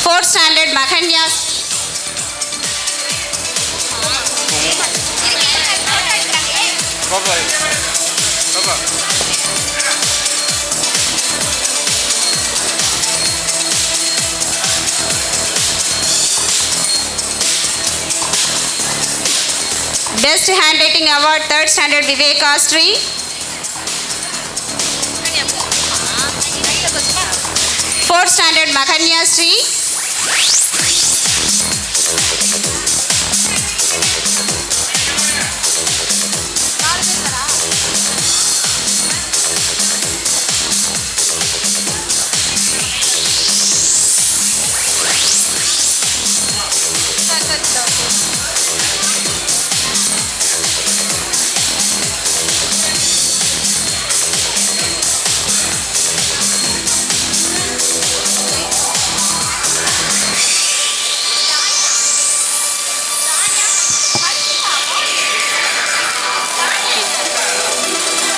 Fourth standard Mahanya. Best handwriting award, third standard Viveka Sri. Fourth standard Mahanya Sri.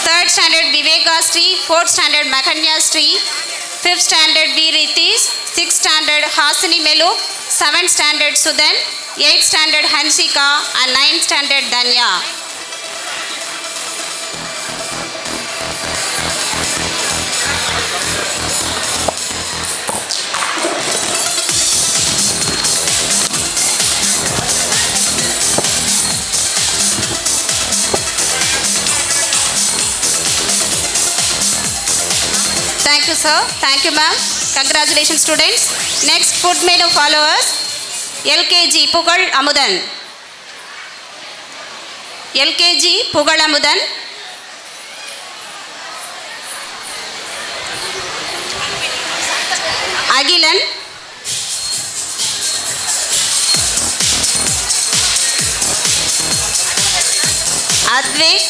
Third standard Viveka Sri, fourth standard Mahanya Sri, fifth standard V Ritish, sixth standard Hasini Melu, seventh standard Sudan, eighth standard Hansika and ninth standard Danya. Thank you, sir. Thank you, ma'am. Congratulations, students. Next, food menu followers. LKG Pugal Amudan. LKG Pugal Amudan. Agilan. Advik.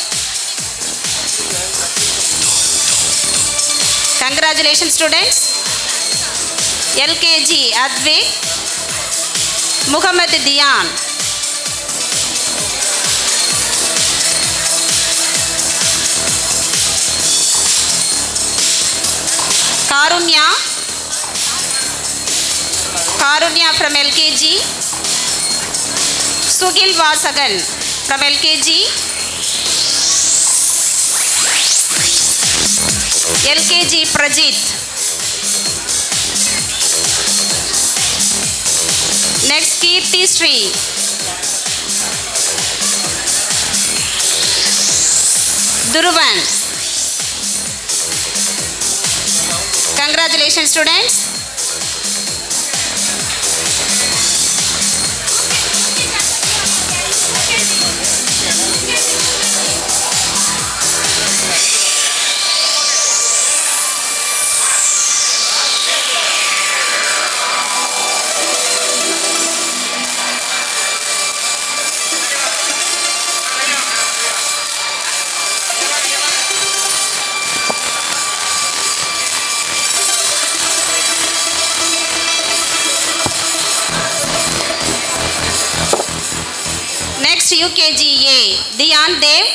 Congratulations, students. LKG Advik, Muhammad Diyan. Karunya from LKG. Sugil Vasagan from LKG. LKG Prajit. Next, Kirti Sri. Duruvan. Congratulations, students. Next, UKGA Diyan Dev.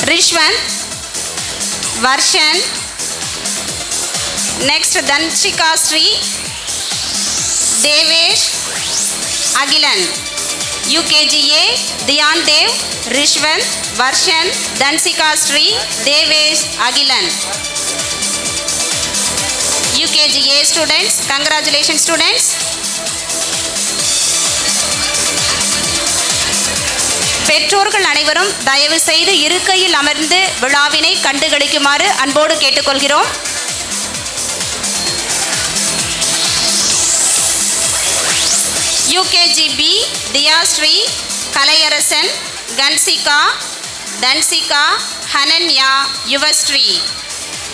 Rishwan Varshan. Next, Danshika Sri Devesh Agilan. UKGA Diyan Dev, Rishwan Varshan, Danshika Sri Devesh Agilan. UKGA students, congratulations, students. பெற்றோர்கள் அனைவரும் தயவு செய்து இருக்கையில் அமர்ந்து விழாவினை கண்டுகளிக்குமாறு அன்போடு கேட்டுக்கொள்கிறோம். UKGB Diyasri Kalayarasan, Gansika, Dansika, Hananya, Yuvasri,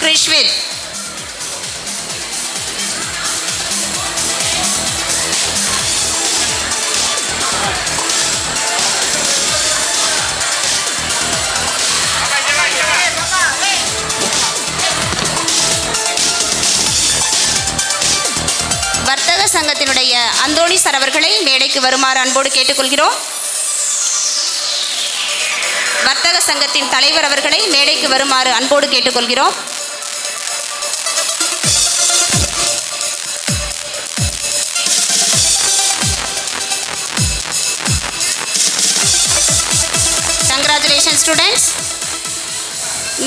Krishwit. வர்த்தக சங்கத்தினுடைய அந்தோணி சார் அவர்களை மேடைக்கு வருமாறு அன்போடு கேட்டுக்கொள்கிறோம். வர்த்தக சங்கத்தின் தலைவர் அவர்களை மேடைக்கு வருமாறு அன்போடு கேட்டுக்கொள்கிறோம். Congratulations students.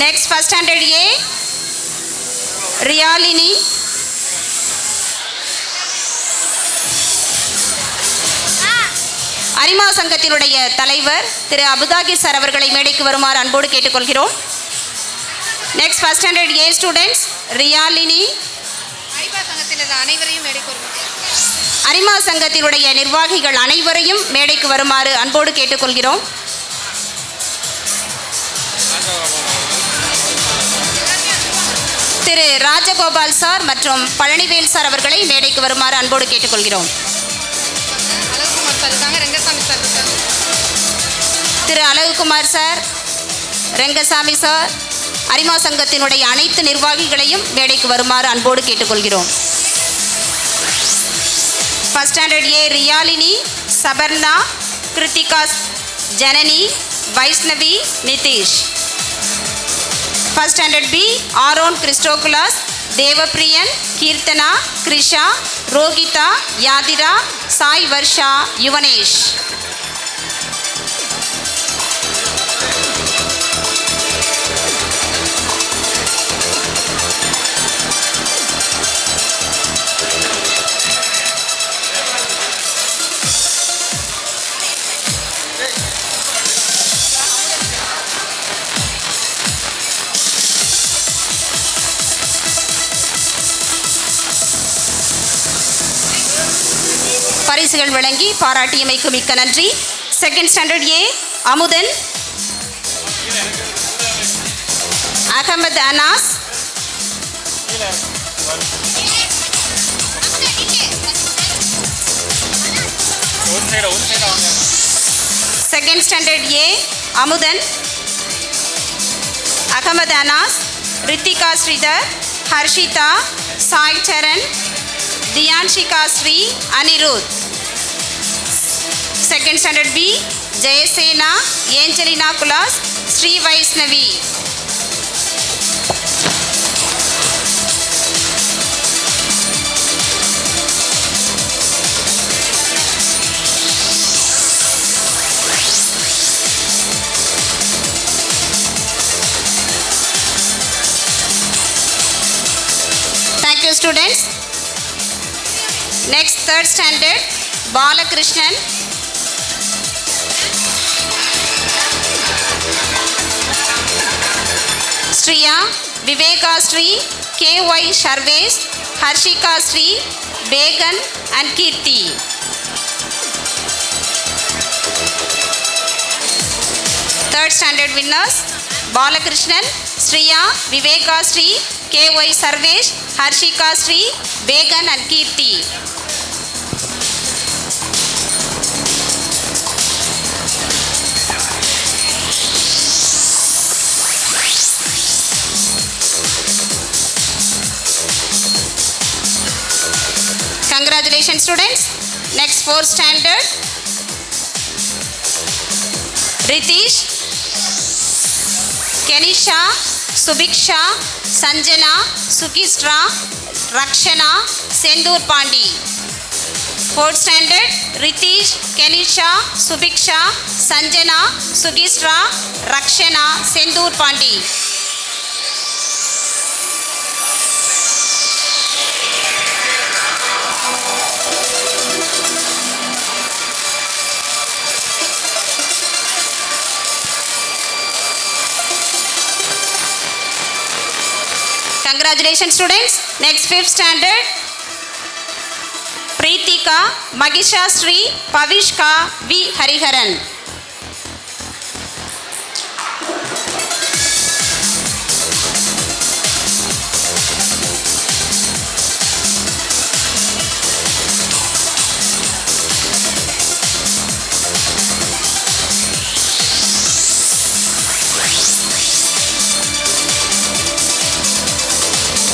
Next first standard A, Riyalini. அரிமா சங்கத்தினுடைய தலைவர் திரு அபுதாகி சார் அவர்களை மேடைக்கு வருமாறு அன்போடு கேட்டுக்கொள்கிறோம். Next first standard A students Riyalini. அரிமா சங்கத்தினுடைய நிர்வாகிகள் அனைவரையும் மேடைக்கு வருமாறு அன்போடு கேட்டுக்கொள்கிறோம். திரு ராஜகோபால் சார் மற்றும் பழனிவேல் சார் அவர்களை மேடைக்கு வருமாறு அன்போடு கேட்டுக்கொள்கிறோம். திரு அழகுகுமார் சார், ரெங்கசாமி சார், அரிமா சங்கத்தினுடைய அனைத்து நிர்வாகிகளையும் மேடைக்கு வருமாறு அன்போடு கேட்டுக்கொள்கிறோம். First standard A Riyalini, Saparna, Kiruthika, Janani, Vaishnavi, Nithish. First standard B Aaron Christokulas, Devapriyan, Keerthana, Krisha, Rohitha, Yathira, Sai Varsha, Yuvanesh. பரிசுகள் வழங்கி பாராட்டியமைக்கு மிக்க நன்றி. Second standard A Amudhan, Ahamed Anas, second standard A Amudhan, Ahamed Anas, Rithika Sridhar, Harshitha, Sai Saran, Dhiyanshika Sri, Anirudh. Second standard B Jayasena, Angelina குலாஸ், Sri Vaishnavi. Thank you students. Next third standard Balakrishnan, Striya, Viveka Sri, K.Y. Sharvesh, Harshika Sri, Began and Kirti. Third standard winners Balakrishnan, Striya, Viveka Sri, K.Y. Sharvesh, Harshika Sri, Began and Kirti. Congratulations students. Next fourth standard Ritish, Kenisha, Subiksha, Sanjana, Sukistra, Rakshana, Sendur Pandi. Fourth standard Ritish, Kenisha, Subiksha, Sanjana, Sukistra, Rakshana, Sendur Pandi. Congratulations students. Next fifth standard Preetika, Magisha Sri, Pavishka, V. Hariharan.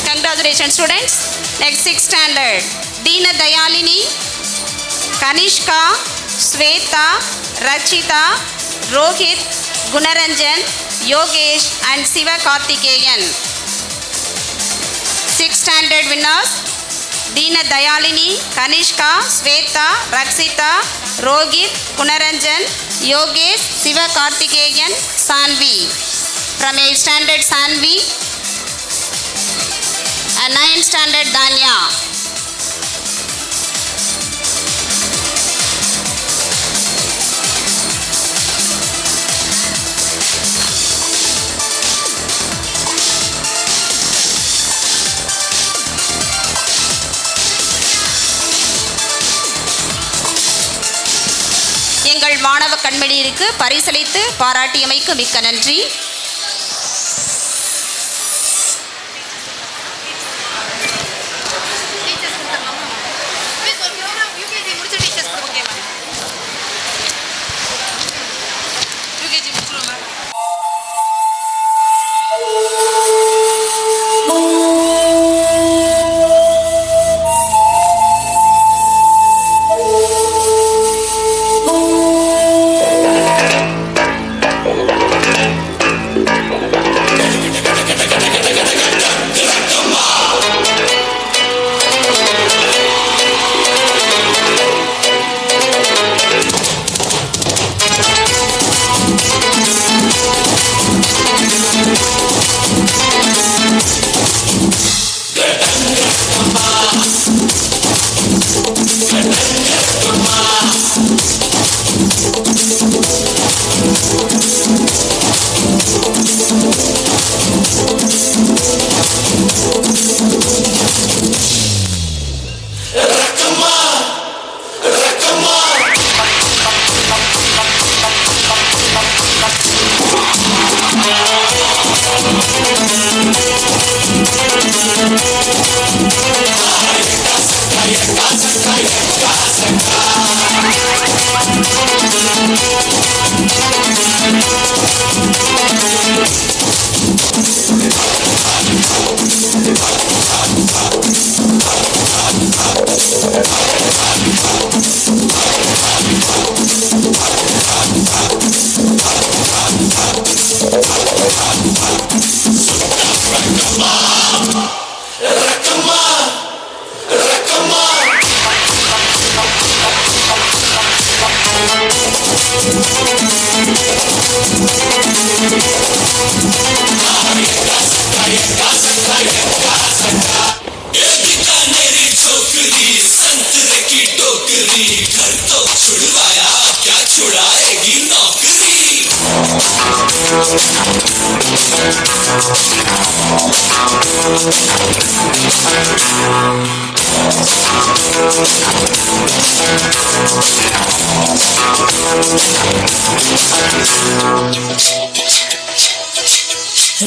Congratulations students. Next sixth standard Deena Dayalini, Kanishka, Sweta, Rachita, Rohit, Gunaranjan, Yogesh and Siva Karthikeyan. 6th standard winners Deena Dayalini, Kanishka, Sweta, Raksita, Rohit, Gunaranjan, Yogesh, Siva Karthikeyan, Sanvi. From 8th standard Sanvi and 9th standard Danya. எங்கள் மாணவ கண்மணியிற்கு பரிசளித்து பாராட்டியமைக்கு மிக்க நன்றி.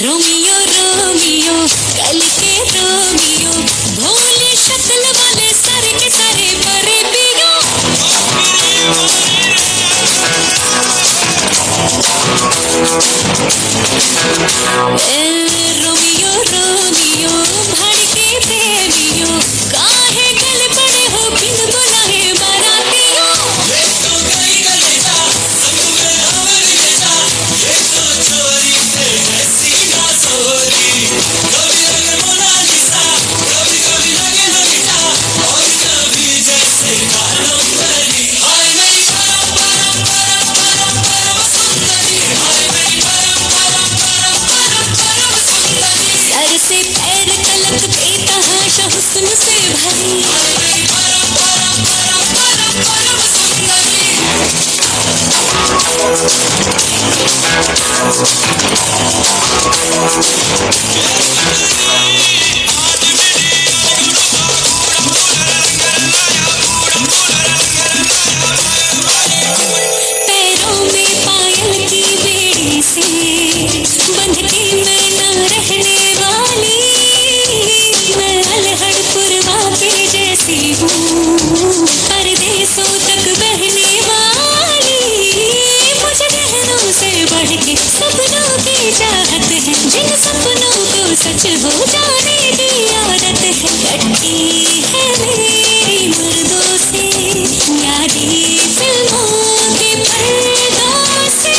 Romeo Romeo कल के Romeo भोले शक्ल वाले सारे के सारे परे पियो रोमियो रोमियो भड़के प्रेमियो काहे गल पड़े हो बिन बुलाए बारातियो सर से पैर तलक बेतहाशा हुस्न से भरी पैरों में पायल की बेड़ी से बंध के मैं न रहने वाली मैं अलहड़ पुरवा के जैसी हूँ परदेसों तक बहने वाली मुझे बहनों से बढ़ के सपनों की चाहत है जिन सपनों को सच हो जाने की आदत है कटती है मेरी मर्दों से यारी फिल्मों के पर्दों से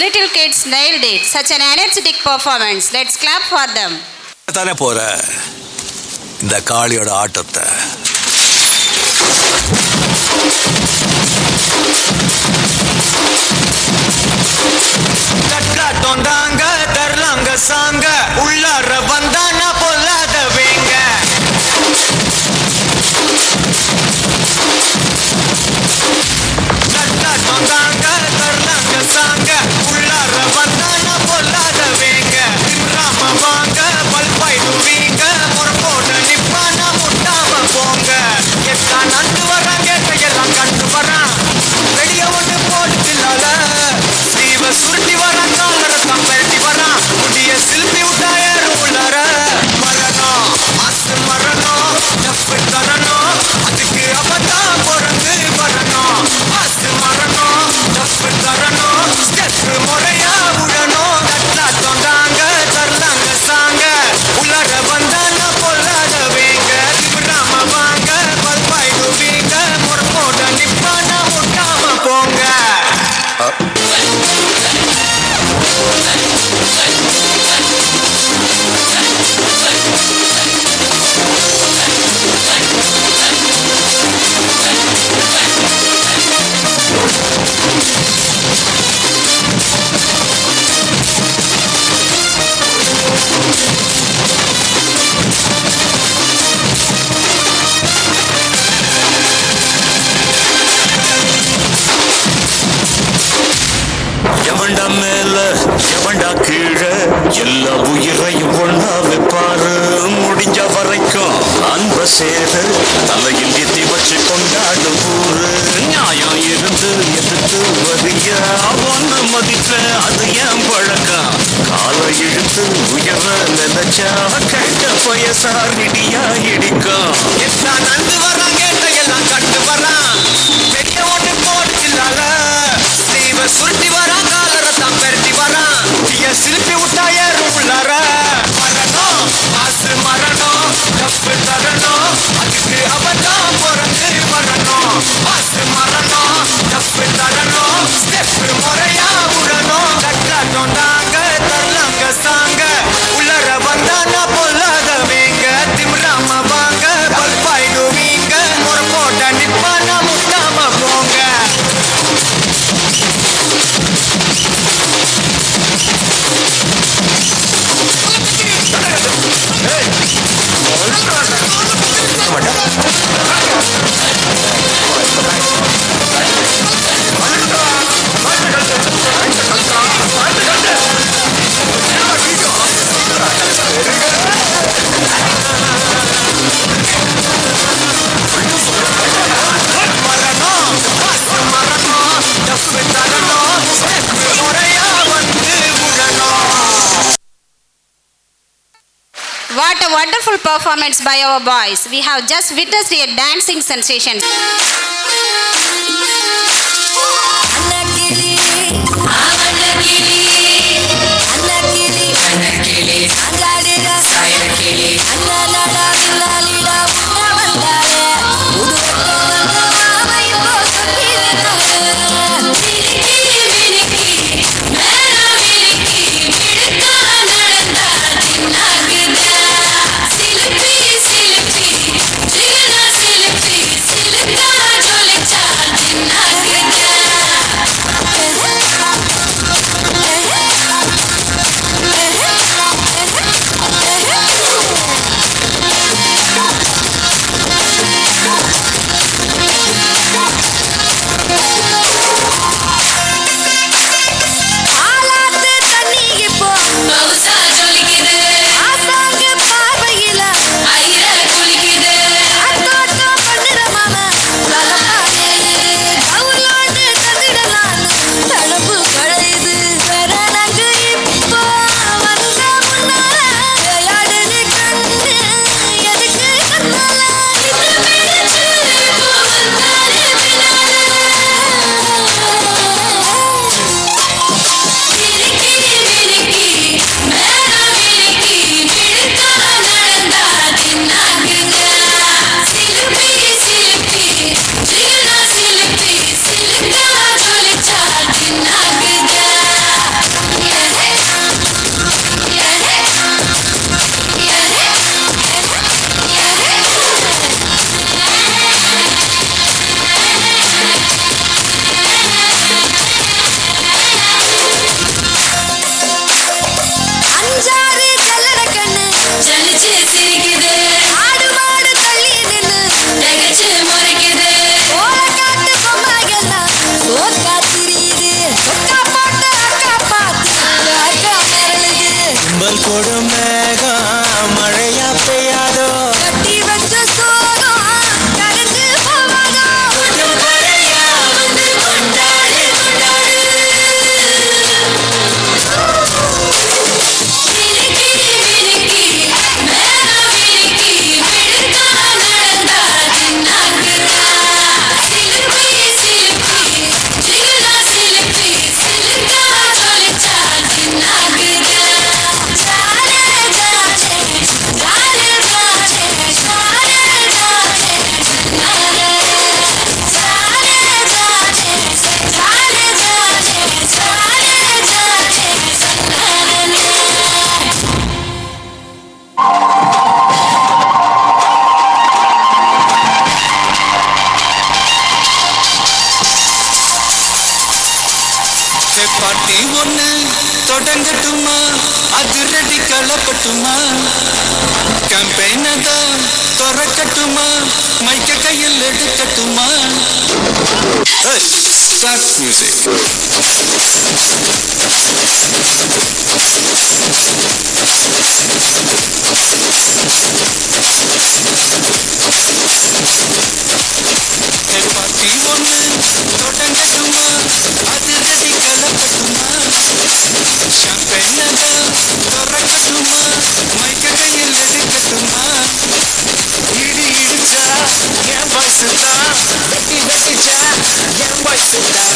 little kids nailed it. Such an energetic performance. Let's clap for them. தானே போற இந்த காளியோட ஆட்டத்தை. தட்டாட்டம் தாங்க தரலாங்க சாங்க உள்ளார வந்தானா பொல்லாத வேங்க. தட்டாட்டம் தாங்க தரலாங்க சாங்க உள்ளார வந்தானா பொல்லாத வேங்க. திம்ராம வாங்க பல்பாயிடுவீங்க முறப்போட நிப்பானா முட்டாம போங்க. எத்தா நண்டு வரான் கேட்டையெல்லாம் கண்டு வரான் வெடிய ஒண்ணு போட்டுலால ஸ்லீவ சுருட்டி வரான் காலரத்தான் பெரட்டி வரான் முடிய சில்பி விட்டாயரு உள்ளார. மரணம் மாசு மரணம் டஃப்பு தரணும் அதுக்கு அப்பதான் பிறந்து வரணும். மாசு மரணம் டஃப்பு தரணும் ஸ்டெப்பு முறையா விடணும். தட்டாட்டம் தாங்க தரலாங்க சாங்க உள்ளார வந்தான பொல்லாத வேங்க. திமிராம வாங்க பல்பாயிடுவீங்க முறப்போட நிப்பானா முட்டாம போங்க. எவன்டா மேல எவன்டா கீழே எல்லா உயிரையும் ஒண்ணா வைப்பாரு. முடிஞ்ச வரைக்கும் அன்ப சேரு தலையில் எத்தி வச்சு கொண்டாடு ஊரு. நியாயம் இருந்து எதிர்த்து வரிய ஒன்னு மதிப்ப அது ஏன் பழக்கம். காலை இழுத்து உயர நினைச்சா கேட்ட பயசார் இடியா இடிக்கும். எல்லாம் நந்து வரான் கேட்ட எல்லாம் கட்டு வரான் பெரிய ஒண்ணு போட்டுலால ஸ்லீவ சுருட்டி வரான் காலரத்தான் பெரட்டி வரான் முடிய சிலுப்பி விட்டாயரு உள்ளார. மரணம் மாசு மரணம் டஃப்பு தரணும் அதுக்கு அவதான் பிறந்து வரணும். மாசு மரணம் டஃப்பு தரணும் ஸ்டெப்பு முறையா விடணும். தட்டாட்டம் தாங்க தரலாங்க சாங்க உள்ளார வந்தானா பொல்லாத வேங்க. திமிராம வாங்க பல்பாயிடுவீங்க முறப்போட்ட நிப்பானா முட்டாம போங்க. மரணம் மாசு மரணம் டஃப்பு தரணும் ஸ்டெப்பு முறையா வந்து விடணும். What a wonderful performance by our boys. We have just witnessed a dancing sensation. Annakili ஆவண்ணக்கிளி Annakili Annakili அங்காடிடா சாயக்கிளி அண்ணாடா வில்லாலிடா உன்ன வந்தாரே உடுவட்டம் வந்த மாமையும் போசப்பிரனாரே. மினுக்கி மினுக்கி மேல மினுக்கி மிடுக்கா நடந்தா தின்னாகுதா. சிலுப்பி சிலுப்பி ஜிகனா சிலுப்பி சிலுக்கா எடுக்கட்டுமா Start music. பார்ட்டி ஒன்று தொடங்கட்டுமா அது ரெடி கலக்கட்டுமா ஷாம்பெண்ணதா திறக்கட்டுமா மைக்கு கையில் எடுக்கட்டுமா இடி இடிச்சா என் வாய்ஸ் தான் வெட்டி வெட்டிச்சா என் வாய்ஸ் தான்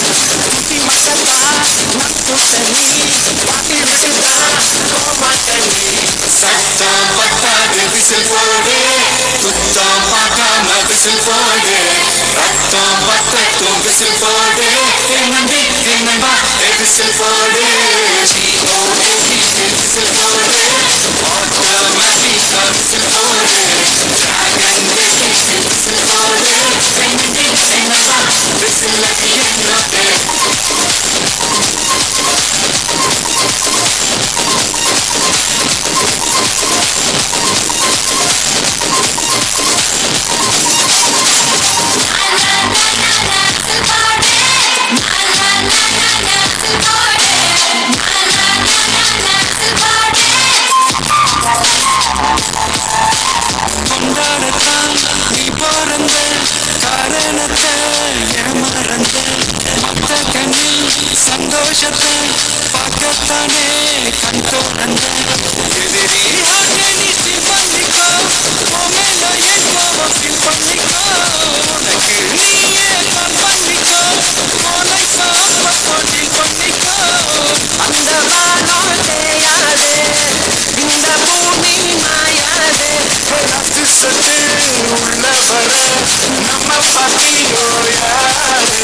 குட்டி மாட்டப்பா நான் கூட்டணி பாட்டி விட்டுதான் கோமாட்டணி சத்தம் பத்தாது விசில் போடு குத்தம் பார்க்காம விசில் போடு ரத்தம் பத்தட்டும் விசில் போடு என்னண்டி என்னம்பா விசில் போடு விசில் போடு ஆட்டோமேட்டிக்கா விசில் போடு டிராகன் விசில் போடு என்னண்டி என்னம்பா விசில் என்னோடு கொண்டாடத்தான் நீ பிறந்த காரணத்தை ஏமறந்த மத்த கண்ணில் சந்தோஷத்தை பார்க்கத்தானே கண் தோறந்த எதிரியாக நீ ஃபீல் பண்ணிக்கோ மேல ஏற்பாவ ஃபீல் பண்ணிக்கோ உனக்கு நீயே தான் பண்ணிக்கோ லைஃப அப்பப்போ டீல் பண்ணிக்கோ அந்த வானம் தேயாதே இந்த பூமி மாயாதே ரத்து சொட்டு உள்ள வர நம்ம பாட்டி ஓயாது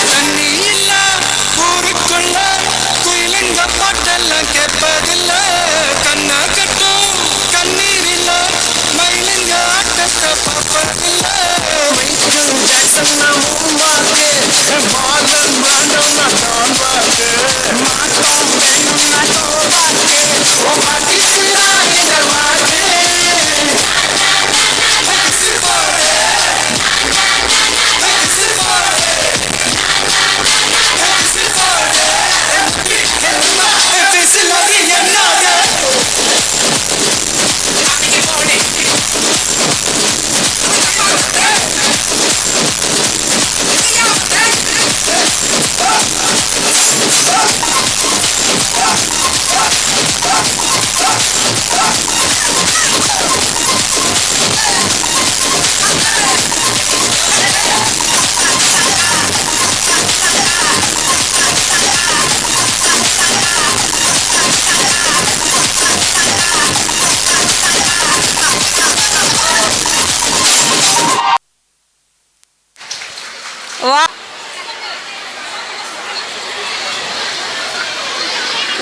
தண்ணி இல்ல ஊருக்குள்ள குயிலுங்க பாட்டெல்லாம் கேட்பதில்ல கண்ணா கட்டும் கண்ணீர் இல்ல மயிலுங்க ஆட்டத்தை பார்ப்பதில்ல மைக்கேல் ஜாக்சன்னா மூவாக்கு மாடல் பிராண்டம்னா டான் வாக்கு மாட்டம் வேணும்னா டோவாக்கு ஓ பாட்டி ஃபுல்லா இந்த வாக்கு விசில் போடு விசில் போடு விசில் போடு என்னம்மா விசில் அது என்னது பாட்டிக்கு போடு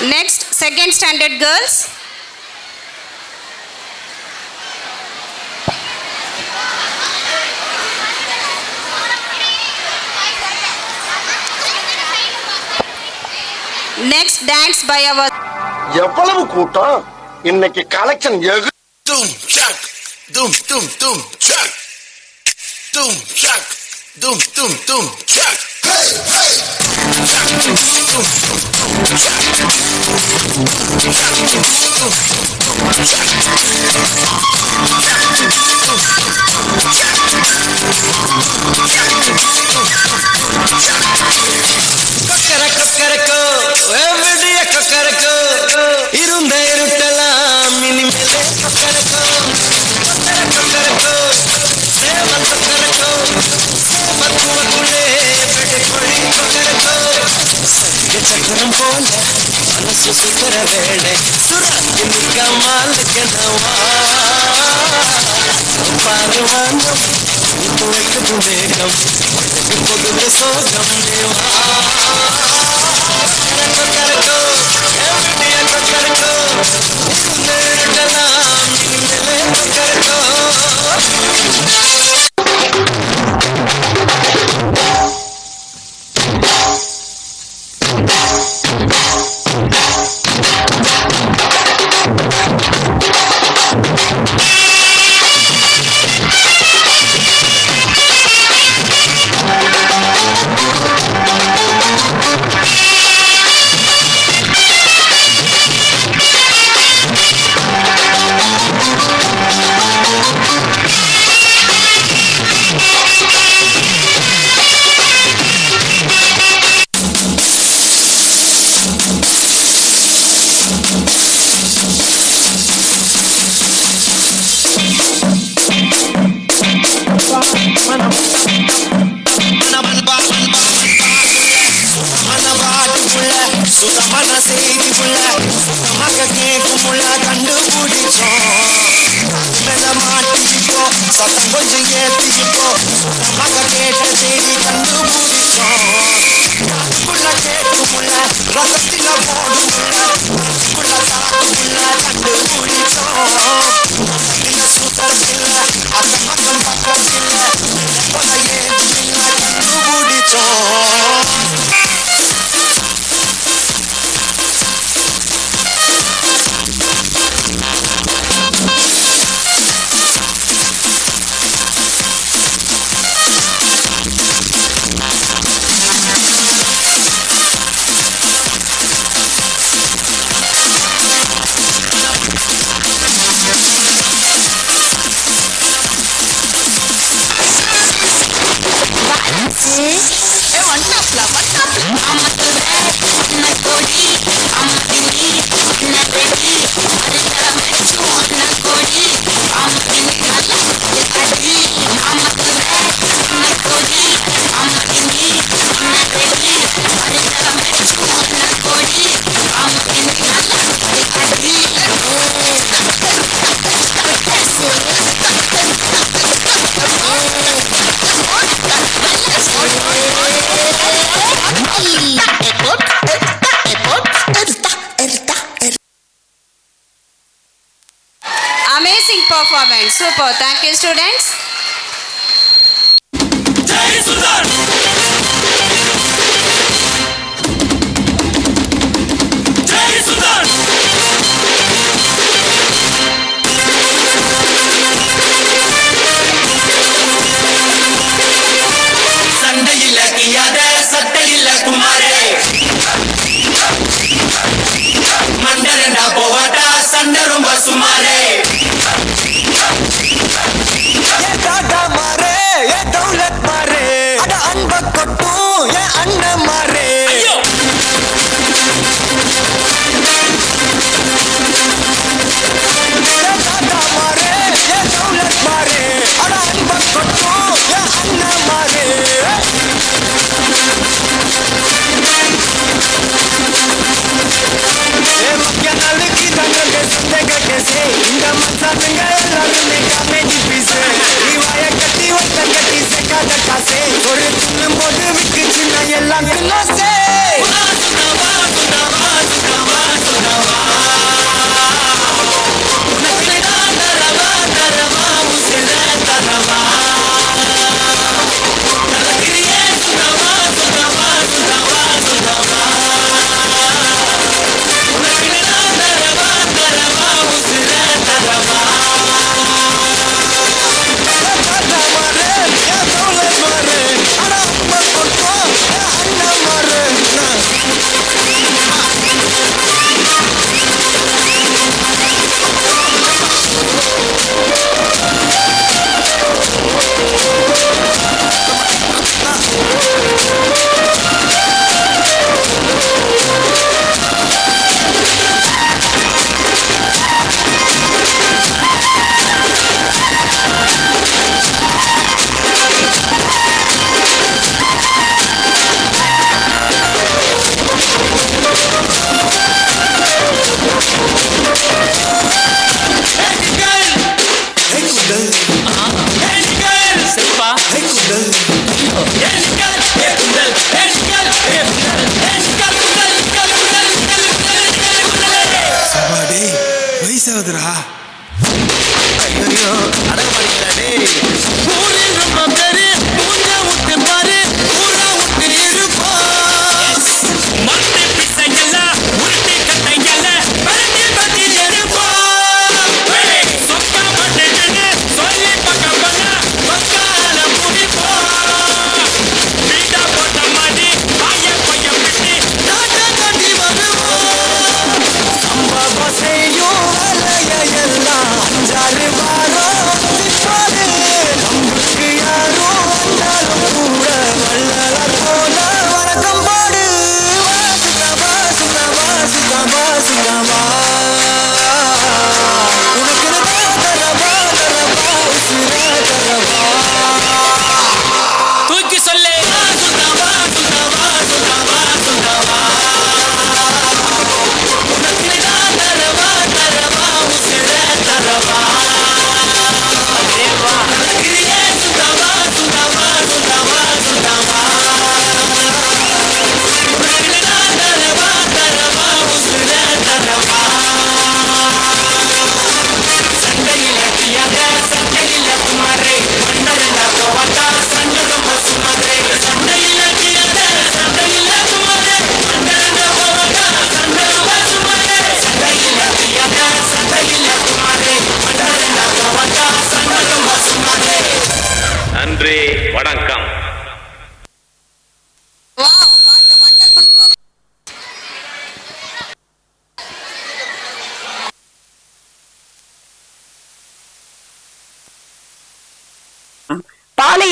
Next, second standard girls. Next, dance by our எவ்வளவு கூட்டம் இன்னைக்கு collection Doom shack, doom doom doom shack, doom shack, doom doom doom shack. Kokkarakko எவ்வளிய Kokkarakko இருந்த இருட்டலாம் இனிமேலே கொக்கரக்கோ கொக்கரக்கோ சேவல் கொக்கரக்கோ சேவத்துவக்குள்ளே பெட்டை கோழி கொக்கரக்கோ சங்க சக்கரம் போல மனசு சுத்துற வேளை சுராக்கி நிக்க மாலுக்கெனவா பாரு வானம் இப்போ வைக்கதும் வேகம் பொதுக்கு சோகம் தேவா சுத்தமான செய்தி புள்ள சுத்தமாக கேட்கும் புள்ள கண்டுபிடிச்சோம் மாட்டிப்போம் சத்தம் கொஞ்சம் ஏற்றிப்போம் சுத்தமாக கேட்ட செய்தி கண்டுபிடிச்சோம் புள்ள கேட்கும் புள்ள ரசத்தில போடும் புள்ள புள்ள தாக்கு புள்ள கண்டுபிடிச்சோம் சுத்தரத்தில்ல அந்த பக்கம் பக்கத்தில்ல ஏற்றில்ல கண்டுபிடிச்சோம் Amazing performance. Super. Thank you, students. Jai Sundar! Jai Sundar! சண்டையில கியாத சட்டையில குமாரே மண்டரண்டா போவாட்டா சண்டை ரொம்ப சுமாரே தாத்தா மாறே ஏ தௌலத் மாறே அட அன்ப கொட்டும் ஏ அண்ணன் மாறே தாத்தா மாறே ஏ தௌலத் மாறே அட அன்ப கொட்டும் ஏ அண்ணன் மாறே மக்கிய நாளுக்கு தங்க சந்தேக கேசே இந்த மனசாங்க எல்லாருமே காமேஜி பீஸே நீ வாய கட்டி ஒத்த கட்டி சேர்க்காத காசே ஒரு துண்ணும் போது விக்கு சின்ன எல்லா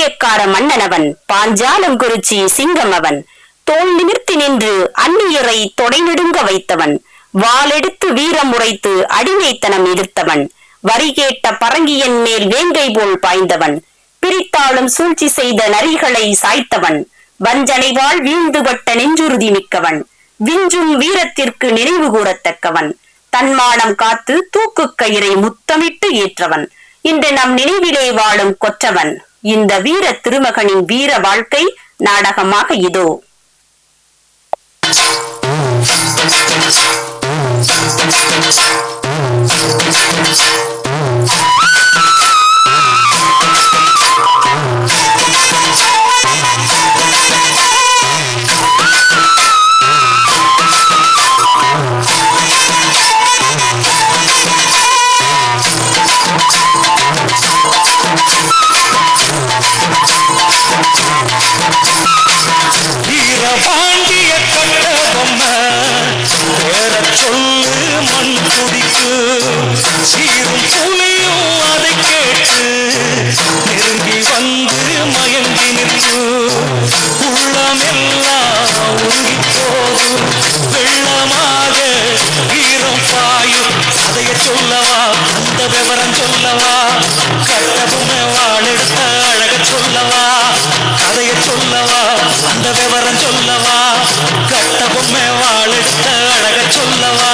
பாளையக்கார மன்னனவன், பாஞ்சாலங்குறிச்சி சிங்கம் அவன். தோல் நிமிர்த்தி நின்று அந்நியரை தொடை நெடுங்க வைத்தவன், வாளெடுத்து வீரம் உரைத்து அடிமைத்தனம் எதிர்த்தவன், வரி கேட்ட பரங்கியன் மேல் வேங்கை போல் பாய்ந்தவன், பிரித்தாளும் சூழ்ச்சி செய்த நரிகளை சாய்த்தவன், வஞ்சனைவாள் வீழ்ந்துபட்ட நெஞ்சுறுதி மிக்கவன், விஞ்சும் வீரத்திற்கு நினைவு கூறத்தக்கவன், தன்மானம் காத்து தூக்கு கயிறை முத்தமிட்டு ஏற்றவன், இன்று நம் நினைவிலே வாழும் கொற்றவன். இந்த வீர திருமகனின் வீர வாழ்க்கை நாடகமாக இதோ. வீரபாண்டிய கட்டபொம்மை பேர சொல்லு மண் குடிக்கு சீரும் புலியும் அதை கேட்டு நெருங்கி வந்து மயங்கி நிற்கு உள்ளமெல்லாம் உருகி போதும் வெள்ளமாக வீரம் பாயும் கதைய சொல்லவா அந்த விவரம் சொல்லவா கட்டபொம்மை வாழெடுத்த அழக சொல்லவா கதைய சொல்லவா அந்த விவரம் சொல்லவா கட்டபொம்மை வாழெடுத்த அழக சொல்லவா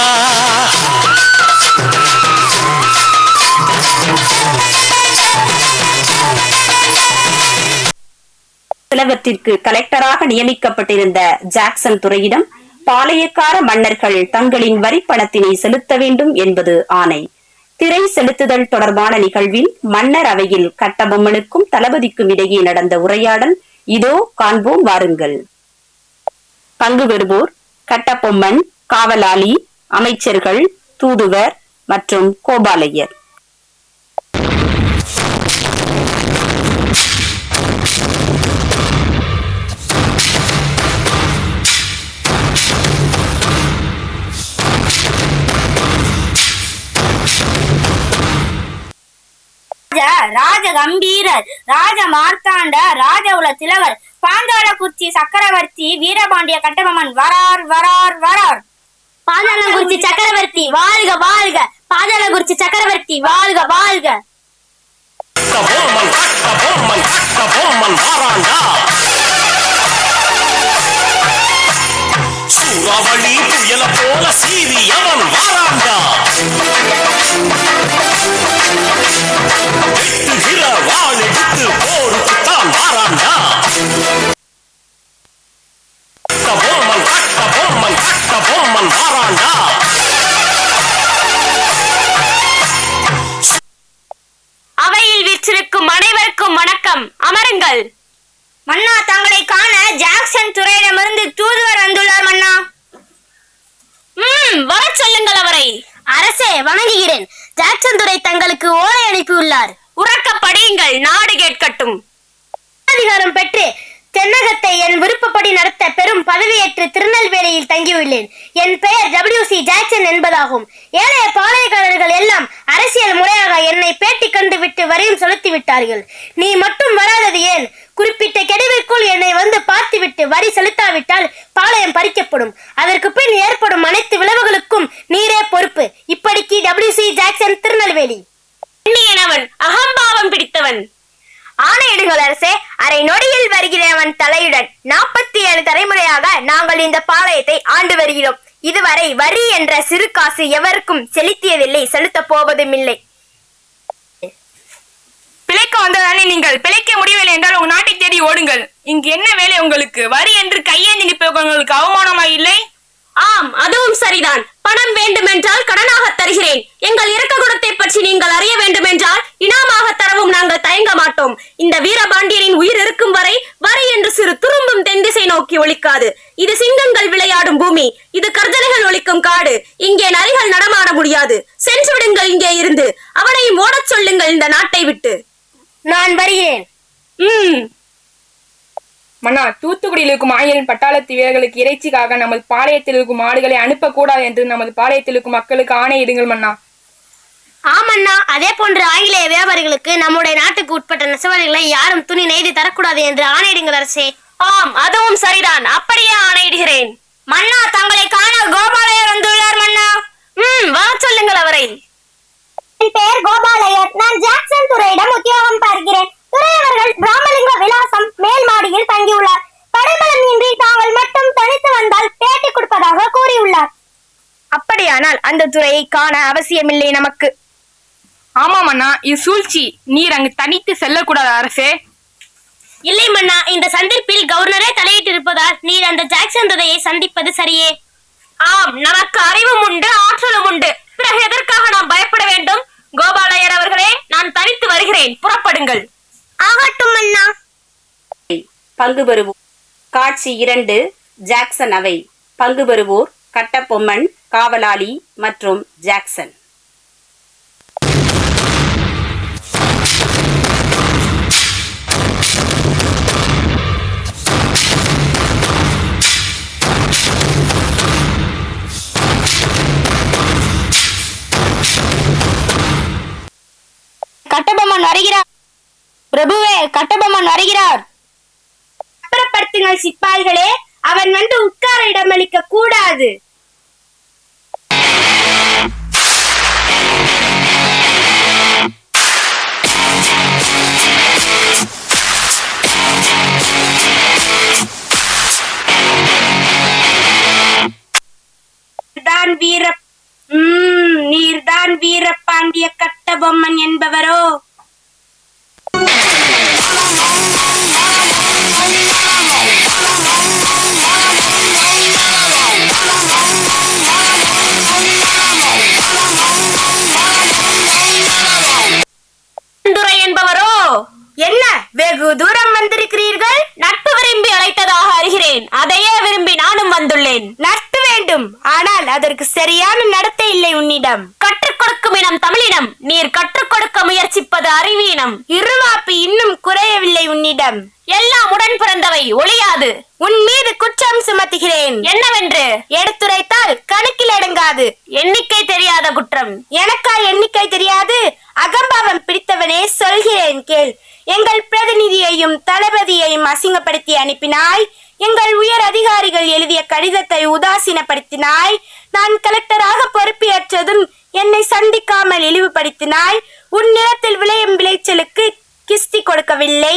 சிலவற்றிற்கு கலெக்டராக நியமிக்கப்பட்டிருந்த ஜாக்சன் துரையிடம் பாளையக்கார மன்னர்கள் தங்களின் வரிப்பணத்தினை செலுத்த வேண்டும் என்பது ஆணை. திரை செலுத்துதல் தொடர்பான நிகழ்வில் மன்னர் அவையில் கட்டபொம்மனுக்கும் தளபதிக்கும் இடையே நடந்த உரையாடல் இதோ காண்போம் வாருங்கள். பங்கு பெறுவோர் கட்டபொம்மன், காவலாளி, அமைச்சர்கள், தூதுவர் மற்றும் கோபாலையர். ராஜ கம்பீரர், ராஜ மார்த்தாண்ட, ராஜகுல திலகர், பாஞ்சாலங்குறிச்சி சக்கரவர்த்தி வீரபாண்டிய கட்டபொம்மன் வரார் வரார் வரார். பாஞ்சாலங்குறிச்சி சக்கரவர்த்தி வாழ்க வாழ்க, பாஞ்சாலங்குறிச்சி சக்கரவர்த்தி வாழ்க வாழ்க. சூறாவளி புயல போல சீரியவன் வாராண்டா, வெட்டுகிற வாள் எடுத்து போருக்கு தான் வாராண்டா. கட்டபொம்மன் கட்டபொம்மன் கட்டபொம்மன் வாராண்டா. அவையில் வீற்றிருக்கும் அனைவருக்கும் வணக்கம், அமருங்கள். மன்னா, தங்களை காண ஜாக்சன் துறையிடமிருந்து தூதுவர் வந்துள்ளார் மன்னா. வர சொல்லுங்கள் அவரை. அரசே வணங்குகிறேன். ஜாக்சன் துரை தங்களுக்கு ஓலை அனுப்பியுள்ளார். உறக்க படியுங்கள், நாடு கேட்கட்டும். அதிகாரம் பெற்று தென்னகத்தை என் விருப்பப்படி நடத்த பெரும் பதவியேற்று திருநெல்வேலியில் தங்கியுள்ளேன். என் பெயர் WC ஜாக்சன் என்பதாகும். ஏழைய பாளையக்காரர்கள் எல்லாம் அரசியல் முறையாக என்னை பேட்டி கண்டு விட்டு வரியும் செலுத்தி விட்டார்கள். நீ மட்டும் வராதது ஏன்? குறிப்பிட்ட கெடுவிற்குள் என்னை வந்து பார்த்துவிட்டு வரி செலுத்தாவிட்டால் பாளையம் பறிக்கப்படும். அதற்கு பின் ஏற்படும் அனைத்து விளைவுகளுக்கும் நீரே பொறுப்பு. இப்படிக்கு WC ஜாக்சன், திருநெல்வேலி. அகம்பாவம் பிடித்தவன். ஆணையிடுங்கள் அரசே. அரை நொடியில் வருகிறவன் தலையுடன் 47 தலைமுறையாக நாங்கள் இந்த பாளையத்தை ஆண்டு வருகிறோம். இதுவரை வரி என்ற சிறு காசு எவருக்கும் செலுத்தியதில்லை, செலுத்த போவதும் இல்லை. பிழைக்க வந்ததானே நீங்கள்? பிழைக்க முடியவில்லை என்றால் உங்க நாட்டை தேடி ஓடுங்கள். இங்கு என்ன வேலை உங்களுக்கு? வரி என்று கையேந்தி நிற்பவர்களுக்கு அவமானமா இல்லை? ஆம், அதுவும் சரிதான். பணம் வேண்டுமென்றால் கடனாக தருகிறேன். எங்கள் இரக்க குணத்தை பற்றி நீங்கள் அறிய வேண்டுமென்றால் இனாமாக தரவும் நாங்கள் தயங்க மாட்டோம். இந்த வீரபாண்டியனின் உயிர் இருக்கும் வரை வரி என்று சிறு துரும்பும் தென் திசை நோக்கி ஒலிக்காது. இது சிங்கங்கள் விளையாடும் பூமி, இது கர்ஜனைகள் ஒலிக்கும் காடு. இங்கே நரிகள் நடமாட முடியாது. சென்று விடுங்கள் இங்கே இருந்து. அவனையும் ஓடச் சொல்லுங்கள் இந்த நாட்டை விட்டு. நான் வருகிறேன். மன்னா, தூத்துக்குடியில் இருக்கும் 1000 பட்டாளத்து வீரர்களுக்கு இறைச்சிக்காக நமது பாளையத்தில் இருக்கும் ஆடுகளை அனுப்பக்கூடாது என்று நமது பாளையத்தில் இருக்கும் மக்களுக்கு ஆணையிடுங்கள் மன்னா. ஆமண்ணா, அதே போன்று ஆங்கிலேய வியாபாரிகளுக்கு நம்முடைய நாட்டுக்கு உட்பட்ட நெசவாளிகளை யாரும் துணி நெய்து தரக்கூடாது என்று ஆணையிடுங்கள் அரசே. ஆம், அதுவும் சரிதான். அப்படியே ஆணையிடுகிறேன். மன்னா, தங்களை காண கோபாலயர் வந்துள்ளார் மன்னா. வர சொல்லுங்கள் அவரை. என் பெயர் கோபாலயர். நான் ஜாக்சன் துரையிடம் உத்தியோகம் பார்க்கிறேன். துரை அவர்கள் ராமலிங்க விலாசம் மேல் மாடியில் தங்கியுள்ளார். படைபலம் இன்றி தாங்கள் மட்டும் தனித்து வந்தால் பேட்டி கொடுப்பதாக கூறியுள்ளார். அப்படியானால் அந்த துறையை காண அவசியமில்லை நமக்கு. ஆமாம் அண்ணா, இது சூழ்ச்சி. நீர் அங்கு தனித்து செல்லக்கூடாது அரசே. இல்லை மன்னா, இந்த சந்திப்பில் கவர்னரே தலையிட்டு இருப்பதால் நீர் அந்த ஜாக்சன் துரையை சந்திப்பது சரியே. ஆம், நமக்கு அறிவும் உண்டு, ஆற்றலும் உண்டு. பிறகு எதற்காக நாம் பயப்பட வேண்டும்? கோபாலயர் அவர்களே, நான் தனித்து வருகிறேன். புறப்படுங்கள். ஆகட்டும் மன்னா. பங்கு பெறுவோர். காட்சி 2. ஜாக்சன் அவை. பங்கு பெறுவோர் கட்டபொம்மன், காவலாளி மற்றும் ஜாக்சன். கட்டபொம்மன் வருகிறார். பிரபுவே, கட்டபொம்மன் வருகிறார். அப்புறப்படுத்துங்கள் சிப்பாய்களே, அவன் வந்து உட்கார இடமளிக்க கூடாது. நீர்தான் வீரபாண்டிய கட்டபொம்மன் என்பவரோ? துரை என்பவரோ? என்ன, வெகு தூரம் வந்திருக்கிறீர்கள்? நட்பு விரும்பி அழைத்ததாக அறிகிறேன். அதையே விரும்பி நானும் வந்துள்ளேன். நட்பு வேண்டும், ஆனால் அதற்கு சரியான நடத்தை இல்லை உன்னிடம். கற்றுக் கொடுக்கும் இனம் தமிழினம். நீர் கற்றுக் கொடுக்க முயற்சிப்பது அறிவீனம். இருவாப்பு இன்னும் குறையவில்லை உன்னிடம். எல்லாம் உடன் பிறந்தவை, ஒளியாது. உன் மீது குற்றம் சுமத்துகிறேன். என்னவென்று எடுத்துரைத்தால் கணக்கில் அடங்காது. எண்ணிக்கை தெரியாத குற்றம். எனக்கா எண்ணிக்கை தெரியாது? அகம்பாவம் பிடித்தவனே, சொல்கிறேன் கேள். எங்கள் பிரதிநிதியையும் தளபதியையும் அசிங்கப்படுத்தி அனுப்பினாய். எங்கள் உயர் அதிகாரிகள் எழுதிய கடிதத்தை உதாசீனப்படுத்தினாய். நான் கலெக்டராக பொறுப்பேற்றதும் என்னை சந்திக்காமல் இழிவுபடுத்தினாய். உன் நிலத்தில் விளையும் விளைச்சலுக்கு கிஸ்தி கொடுக்கவில்லை.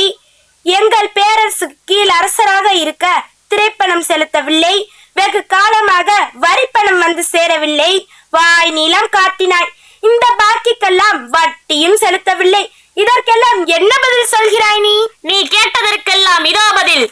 எங்கள் பேரரசு கீழ் அரசராக இருக்க திரைப்பணம் செலுத்தவில்லை. வெகு காலமாக வரிப்பணம் வந்து சேரவில்லை. வாய் நீளம் காட்டினாய். இந்த பாக்கிக்கெல்லாம் வட்டியும் செலுத்தவில்லை. இதற்கெல்லாம் என்ன பதில் சொல்கிறாய் நீ? நீ கேட்டதற்கெல்லாம் இதோ பதில்.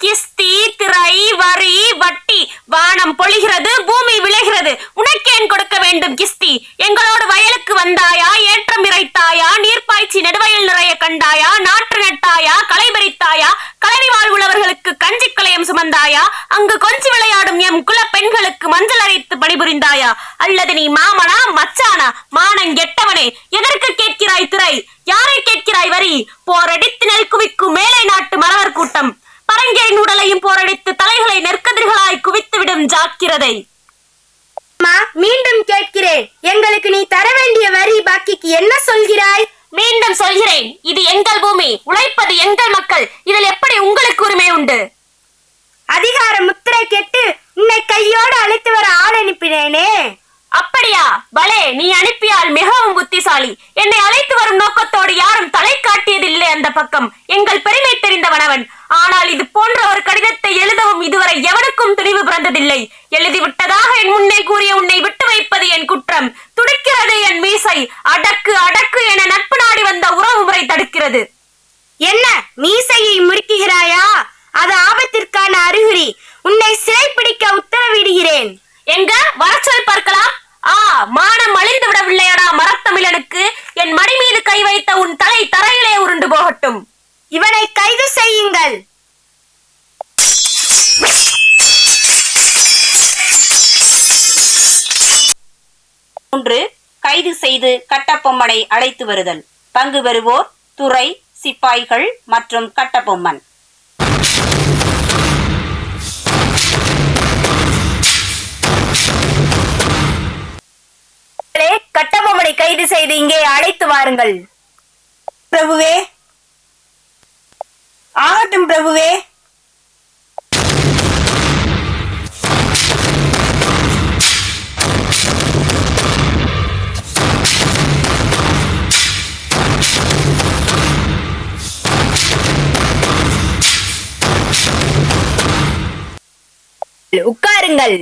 கிஸ்தி, திரை, வரி, வட்டி. வானம் பொழிகிறது, பூமி விளைகிறது. உனக்கேன் கொடுக்க வேண்டும் கிஸ்தி? எங்களோடு வயலுக்கு வந்தாயா? ஏற்றம் இறைத்தாயா? நீர்ப்பாய்ச்சி நெடுவயல் நிறைய கண்டாயா? நாற்று நட்டாயா? களை பறித்தாயா? கலனி வாழ்வுள்ளவர்களுக்கு கஞ்சி களையம் சுமந்தாயா? அங்கு கொஞ்சி விளையாடும் எம் குல பெண்களுக்கு மஞ்சள் அரைத்து பணிபுரிந்தாயா? அல்லது நீ மாமனா, மச்சானா? மானம் கெட்டவனே, எதற்கு கேட்கிறாய் திரை? யாரை கேட்கிறாய் வரி? போரடித்து நெல் குவிக்கும் மேலை நாட்டு மறவர் கூட்டம் பரங்கேரின் உடலையும் போரடித்து தலைகளை நெற்கதிர்களாய் குவித்து விடும் ஜாக்கிரதை. மீண்டும் கேட்கிறேன், எங்களுக்கு நீ தர வேண்டிய வரி பாக்கிக்கு என்ன சொல்கிறாய்? மீண்டும் சொல்கிறேன், இது எங்கள் பூமி, உழைப்பது எங்கள் மக்கள். இதில் எப்படி உங்களுக்கு உரிமை உண்டு? அதிகார முத்திரை கேட்டு உன்னை கையோடு அழைத்து வர ஆள் அனுப்பினேனே. அப்படியா? பலே, நீ அனுப்பியால் மிகவும் புத்திசாலி. என்னை அழைத்து வரும் நோக்கத்தோடு யாரும் தலை காட்டியதில்லை அந்த பக்கம். எங்கள் பெருமை தெரிந்தவனவன். ஆனால் இது போன்ற ஒரு கடிதத்தை எழுதவும் இதுவரை எவனுக்கும் துணிவு பிறந்ததில்லை. எழுதிவிட்டதாக என் முன்னே கூறிய உன்னை விட்டு வைப்பது என் குற்றம். துடிக்கிறது என் மீசை. அடக்கு அடக்கு என நட்பு நாடி வந்த உறவு முறை தடுக்கிறது. என்ன, மீசையை முறுக்குகிறாயா? அது ஆபத்திற்கான அறிகுறி. உன்னை சிறைப்பிடிக்க உத்தரவிடுகிறேன். எங்க வரச்சொல் பார்க்கலாம். மானம் அழிந்து விடவில்லையடா மரத்தமிழனுக்கு. என் மடி மீது கை வைத்த உன் தலை தரையிலே உருண்டு போகட்டும். இவனை கைது செய்யுங்கள். கைது செய்து கட்டபொம்மனை அழைத்து வருதல். பங்கு பெறுவோர் துரை, சிப்பாய்கள் மற்றும் கட்டபொம்மன். கட்டபொம்மன் அழைத்து வாருங்கள். பிரபுவே. ஆகட்டும் பிரபுவே. உட்காருங்கள்.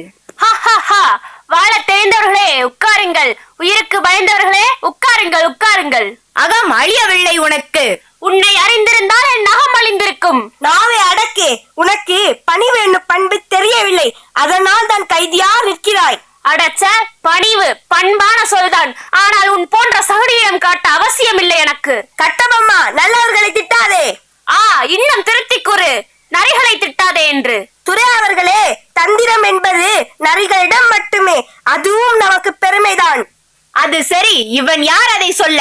வாழ தெரிந்தவர்களே உட்காருங்கள், உயிருக்கு பயந்தவர்களே உட்காருங்கள் உட்காருங்கள். அகம் அழியவில்லை உனக்கு. உன்னை அறிந்திருந்தால் என் நகம் அழிந்திருக்கும். நாவே அடக்கே, உனக்கு பணிவு என்னும் பண்பு தெரியவில்லை, அதனால் தான் கைதியா நிற்கிறாய். அடச்ச, பணிவு பண்பான சொல்தான், ஆனால் உன் போன்ற சகுடியிடம் காட்ட அவசியம் இல்லை எனக்கு. கட்டபொம்மா, நல்லவர்களை திட்டாதே. இன்னும் திருத்தி கூறு, நரிகளை திட்டாதே என்று. துரை அவர்களே, தந்திரம் என்பது நரிகளிடம் மட்டுமே, அதுவும் நமக்கு பெருமைதான். அது சரி, இவன் யார் அதை சொல்ல?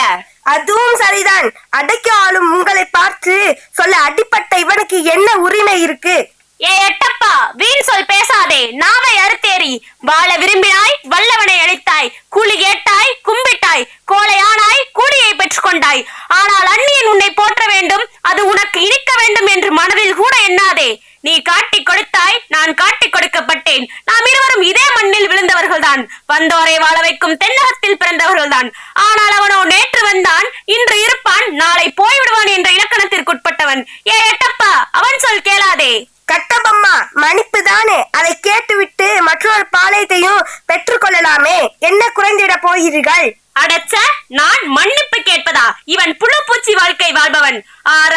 அதுவும் சரிதான். அடக்கி ஆளும் உங்களை பார்த்து சொல்ல அடிப்பட்ட இவனுக்கு என்ன உரிமை இருக்கு? எட்டப்பா, வீண் சொல் பேசாதே. நாவை அறுத்தேறி வாழ விரும்பினாய், வல்லவனை அழைத்தாய், கூலி கேட்டாய், கும்பிட்டாய், கோழையானாய், கூலியை பெற்றுக் கொண்டாய். ஆனால் அந்நியன் உன்னை போற்ற வேண்டும், அது உனக்கு இனிக்க வேண்டும் என்று மனதில் கூட எண்ணாதே. நீ காட்டிக் கொடுத்தாய், நான் காட்டிக் கொடுக்கப்பட்டேன். நாம் இருவரும் இதே மண்ணில் விழுந்தவர்கள்தான், வந்தோரை வாழ வைக்கும் தென்னகத்தில் பிறந்தவர்கள்தான். ஆனால் அவனோ நேற்று வந்தான், இன்று இருப்பான், நாளை போய்விடுவான் என்ற இலக்கணத்திற்குட்பட்டவன். எட்டப்பா, அவன் சொல் கேளாதே. கட்டபொம்மா, மன்னிப்பு தானே, அதை கேட்டுவிட்டு மற்றொரு பாளையத்தையும் பெற்றுக்கொள்ளலாமே, என்ன குறைந்திட போகிறீர்கள்? அடச்ச, நான் மன்னிப்பு கேட்பதா? இவன் புழுப்பூச்சி வாழ்க்கை வாழ்பவன்.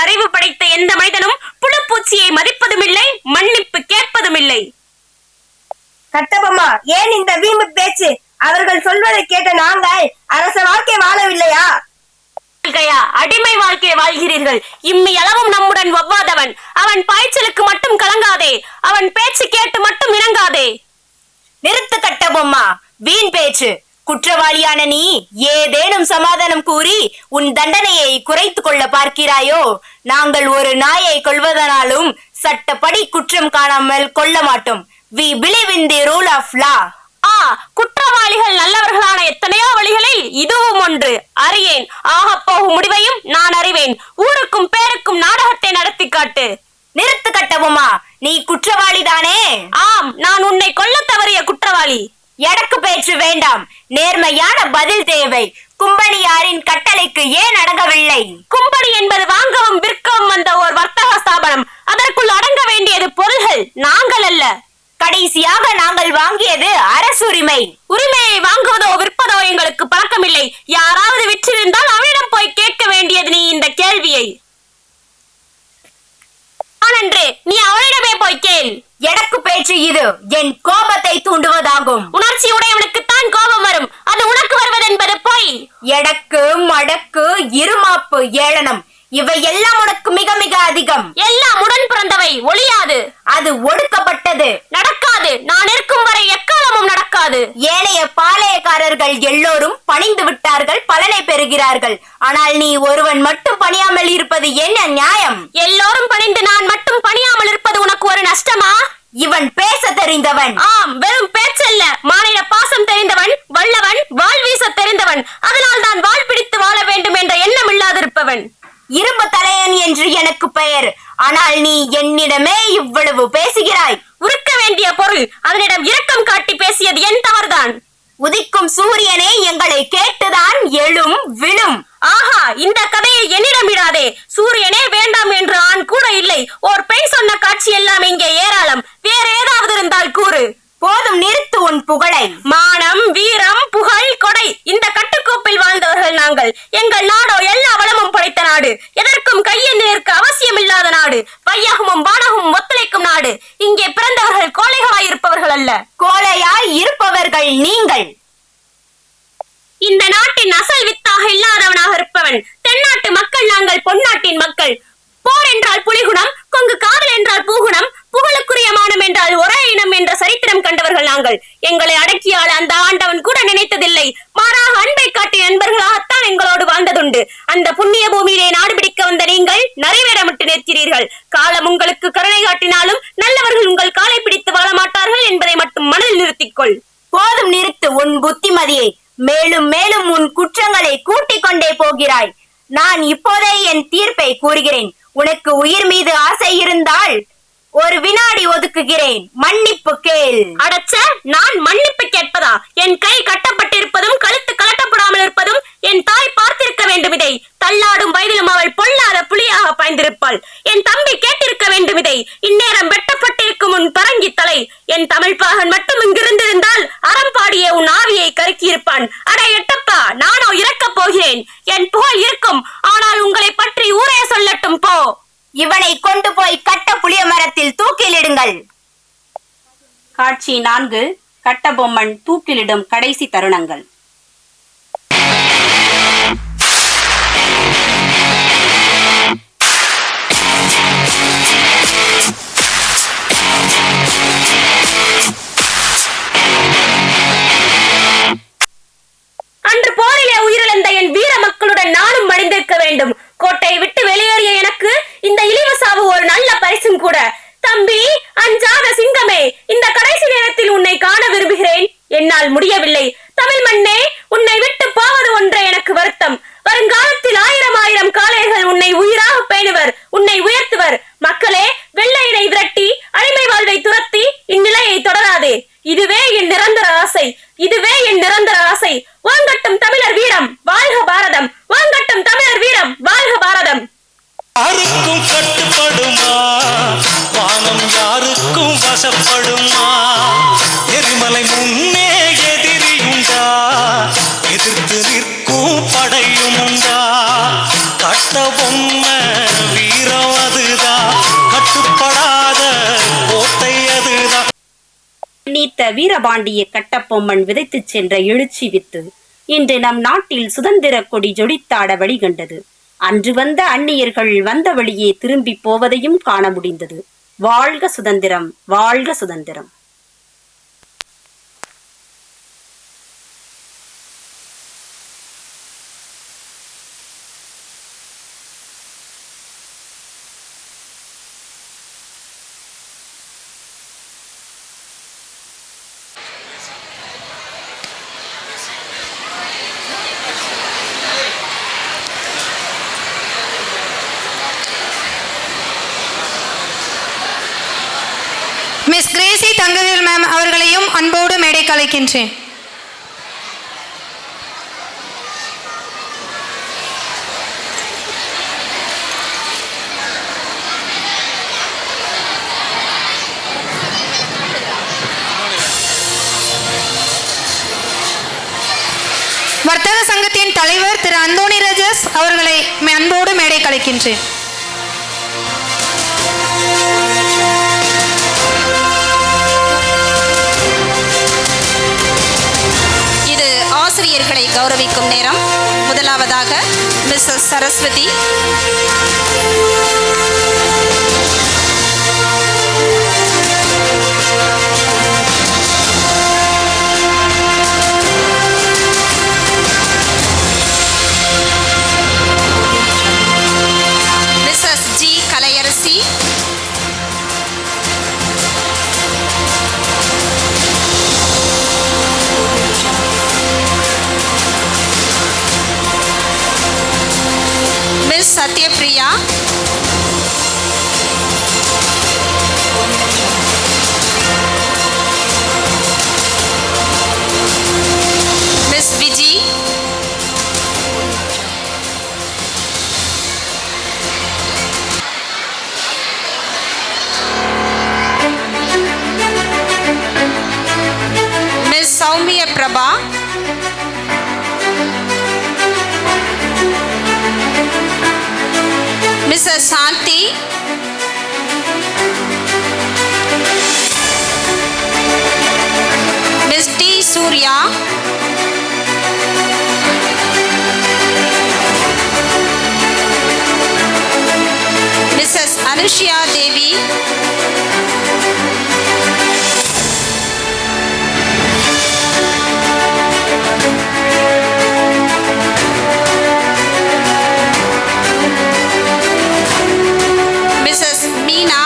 அறிவு படைத்த எந்த மனிதனும் புழுப்பூச்சியை மதிப்பதும் இல்லை, மன்னிப்பு கேட்பதும் இல்லை. கட்டபொம்மா, ஏன் இந்த வீம்பு பேச்சு? அவர்கள் சொல்வதை கேட்ட நாங்கள் அரச வாழ்க்கை வாழவில்லையா? அடிமை வாழ்க்கை வாழ்கிறீர்கள். இம்மி அளவும் நம்முடன் ஒவ்வாதவன். அவன் பாய்ச்சலுக்கு மட்டும் கலங்காதே, அவன் பேச்சு கேட்டு மட்டும் இணங்காதே. நிறுத்து கட்டபொம்மா, வீண் பேச்சு. குற்றவாளியான நீ ஏதேனும் சமாதானம் கூறி உன் தண்டனையை குறைத்துக் கொள்ள பார்க்கிறாயோ? நாங்கள் ஒரு நாயை கொள்வதனாலும் சட்டப்படி குற்றம் காணாமல் கொள்ள மாட்டோம். We believe in the rule of law. குற்றவாளிகள் நல்லவர்களான எத்தனையோ வழிகளில் இதுவும் ஒன்று. அறியேன், ஆகப்போகும் முடிவையும் நான் அறிவேன். ஊருக்கும் பேருக்கும் நாடகத்தை நடத்தி காட்டு. நிறுத்து கட்டபொம்மா, நீ குற்றவாளிதானே? ஆம், நான் உன்னை கொல்ல தவறிய குற்றவாளி. எடக்கு பேச்சு வேண்டாம், நேர்மையான பதில் தேவை. கும்பனியாரின் கட்டளைக்கு ஏன் அடங்கவில்லை? கும்பனி என்பது வாங்கவும் விற்கவும் வந்த ஒரு வர்த்தக ஸ்தாபனம். அதற்குள் அடங்க வேண்டியது பொருள்கள், நாங்கள் அல்ல. கடைசியாக நாங்கள் வாங்கியது அரசுரிமை. உரிமையை வாங்குவதோ விற்பதோ எங்களுக்கு பழக்கமில்லை. யாராவது விற்றிருந்தால் அவனிடம் போய் கேட்க வேண்டியது நீ இந்த கேள்வியை. ஆனன்று, நீ அவனிடமே போய் கேள். எடக்கு பேச்சு இது என் கோபத்தை தூண்டுவதாகும். உணர்ச்சி உடையவனுக்குத்தான் கோபம் வரும், அது உனக்கு வருவதென்பது பொய். எடக்கு, மடக்கு, இருமாப்பு, ஏளனம் இவை எல்லாம் உனக்கு மிக மிக அதிகம். எல்லாம் உடன் பிறந்தவை, ஒளியாது. அது ஒடுக்கப்பட்டது. நடக்காது, நான் இருக்கும் வரை எக்காலமும் நடக்காது. ஏனைய பாளையக்காரர்கள் எல்லோரும் பணிந்து விட்டார்கள், பலனை பெறுகிறார்கள். ஆனால் நீ ஒருவன் மட்டும் பணியாமல் இருப்பது என்ன நியாயம்? எல்லோரும் பணிந்து நான் மட்டும் பணியாமல் இருப்பது உனக்கு ஒரு நஷ்டமா? இவன் பேச தெரிந்தவன். ஆம், வெறும் பேச்சல்ல, மாநில பாசம் தெரிந்தவன், வல்லவன், வாழ் வீச தெரிந்தவன். அதனால் தான் வாழ் பிடித்து வாழ வேண்டும் என்ற எண்ணம் இல்லாதிருப்பவன். இரும்பு தலையன் என்று எனக்கு பெயர். ஆனால் நீ என்னிடமே இவ்வளவு பேசுகிறாய். உருக்க வேண்டிய பொருள், அதனிடம் இரக்கம் காட்டி பேசியது என் தவறுதான். உதிக்கும் சூரியனே எங்களை கேட்டுதான் எழும் விழும். ஆஹா, இந்த கதையை என்னிடம் விடாதே. சூரியனே வேண்டாம் என்று ஆண் கூட இல்லை. ஓர் பெண் சொன்ன காட்சி எல்லாம் இங்கே ஏராளம். வேற ஏதாவது இருந்தால் கூறு. போதும், நிறுத்து உன் புகழை. மானம், வீரம், புகழ், கொடை, இந்த கட்டுக்கோப்பில் வாழ்ந்தவர்கள் நாங்கள். எங்கள் நாடோ எல்லா வளமும் படைத்த நாடு, எதற்கும் கையென்று நிற்க அவசியம் இல்லாத நாடு, வையகமும் வானகமும் ஒத்துழைக்கும் நாடு. இங்கே பிறந்தவர்கள் கோழைகளாய் இருப்பவர்கள் அல்ல. கோழையாய் இருப்பவர்கள் நீங்கள். இந்த நாட்டின் அசல் வித்தாக இல்லாதவனாக இருப்பவன். தென்னாட்டு மக்கள் நாங்கள், பொன்னாட்டின் மக்கள். போர் என்றால் புலிகுணம், கொங்கு காதல் என்றால் பூகுணம், புகழுக்குரிய மானம் என்றால் ஒரே இனம் என்ற சரித்திரம் கண்டவர்கள் நாங்கள். எங்களை அடக்கியாள அந்த ஆண்டவன் கூட நினைத்ததில்லை. மாறாக அன்பை காட்டிய நண்பர்களாகத்தான் எங்களோடு வாழ்ந்ததுண்டு. அந்த புண்ணிய பூமியிலே நாடு பிடிக்க வந்த நீங்கள் நிறைவேறமிட்டு நிற்கிறீர்கள். காலம் உங்களுக்கு கருணை காட்டினாலும் நல்லவர்கள் உங்கள் காலை பிடித்து வாழ மாட்டார்கள் என்பதை மட்டும் மனதில் நிறுத்திக்கொள். போதும், நிறுத்து உன் புத்திமதியை. மேலும் மேலும் உன் குற்றங்களை கூட்டிக் கொண்டே போகிறாய். நான் இப்போதே என் தீர்ப்பை கூறுகிறேன். உனக்கு உயிர் மீது ஆசை இருந்தால் ஒரு வினாடி ஒதுக்குகிறேன். மன்னிப்பு கேள். அடச்ச, நான் மன்னிப்பு கேட்பதா? என் கை கட்டப்பட்டிருப்பதும் கழுத்து கலட்டப்படாமல் இருப்பதும் என் தாய் பார்த்திருக்க வேண்டும். இதை தள்ளாடும் வயதிலும் அவள் பொல்லாத புலியாக பாய்ந்திருப்பாள். என் தம்பி கேட்டிருக்க வேண்டும் இதை. இந்நேரம் வெட்டப்பட்டிருக்கும் உன் பரங்கி தலை. என் தமிழ் பாகன் மட்டும் இங்கிருந்திருந்தால் அறம்பாடிய உன் ஆவியை கருக்கியிருப்பான். அட எட்டப்பா, நானோ இறக்கப் போகிறேன். என் புகழ் இருக்கும், ஆனால் உங்களை பற்றி ஊரே சொல்லட்டும் போ. இவனை கொண்டு போய் கட்ட புளிய மரத்தில் தூக்கிலிடுங்கள். காட்சி 4. கட்டபொம்மன் தூக்கிலிடும் கடைசி தருணங்கள். அன்று போரிலே உயிரிழந்த என் வீர மக்களுடன் நானும் மடிந்திருக்க வேண்டும். கோட்டையை விட்டு வெளியேறிய எனக்கு இந்த இழிவு சாவு ஒரு நல்ல பரிசும் கூட. தம்பி, அஞ்சாத சிங்கமே, இந்த கடைசி நேரத்தில் உன்னை காண விரும்புகிறேன். என்னால் முடியவில்லை. தமிழ் மண்ணே, உன்னை விட்டு போவது ஒன்றே எனக்கு வருத்தம். வருங்காலத்தில் 1000 காளையர்கள் உன்னை உயிராக பேணுவர், உன்னை உயர்த்துவர். மக்களே, வெள்ளையினை விரட்டி அடிமை வாழ்வை துரத்தி இந்நிலையை தொடராதே. இதுவே என் நிரந்தர ஆசை, இதுவே என் நிரந்தர ஆசை. வாங்கட்டும் தமிழர் வீரம், வாழ்க பாரதம். வாங்கட்டும் தமிழர் வீரம், வாழ்க பாரதம். யாருக்கும் கட்டுப்படுமா? வானம் யாருக்கும் வசப்படுமா? எரிமலை முன்னே எதிரியுண்டா? எதிர்த்து நிற்கும் படையும் உண்டா? கட்டபொம்மை வீரம் அதுதான், கட்டுப்படாத கோட்டை அதுதான். நீத்த வீரபாண்டிய கட்டபொம்மன் விதைத்துச் சென்ற எழுச்சி வித்து இன்று நம் நாட்டில் சுதந்திர கொடி ஜொடித்தாட வழிகண்டது. அன்று வந்த அந்நியர்கள் வந்த வழியே திரும்பி போவதையும் காண முடிந்தது. வாழ்க சுதந்திரம், வாழ்க சுதந்திரம். மிஸ் கிரேசி தங்கவேல் மேம் அவர்களையும் அன்போடு மேடைக்கு அழைக்கின்றேன். வர்த்தக சங்கத்தின் தலைவர் திரு அந்தோணி ரஜஸ் அவர்களை அன்போடு மேடைக்கு அழைக்கின்றேன். ஆசிரியர்களை கௌரவிக்கும் நேரம். முதலாவதாக Mrs Saraswathi, Mrs G Kalaiyarasi, miss Sathyapriya, miss Viji, miss Sowmiya Prabha, Mrs Shanthi, miss D Surya, Mrs Anushiya Devi, Mrs Meena,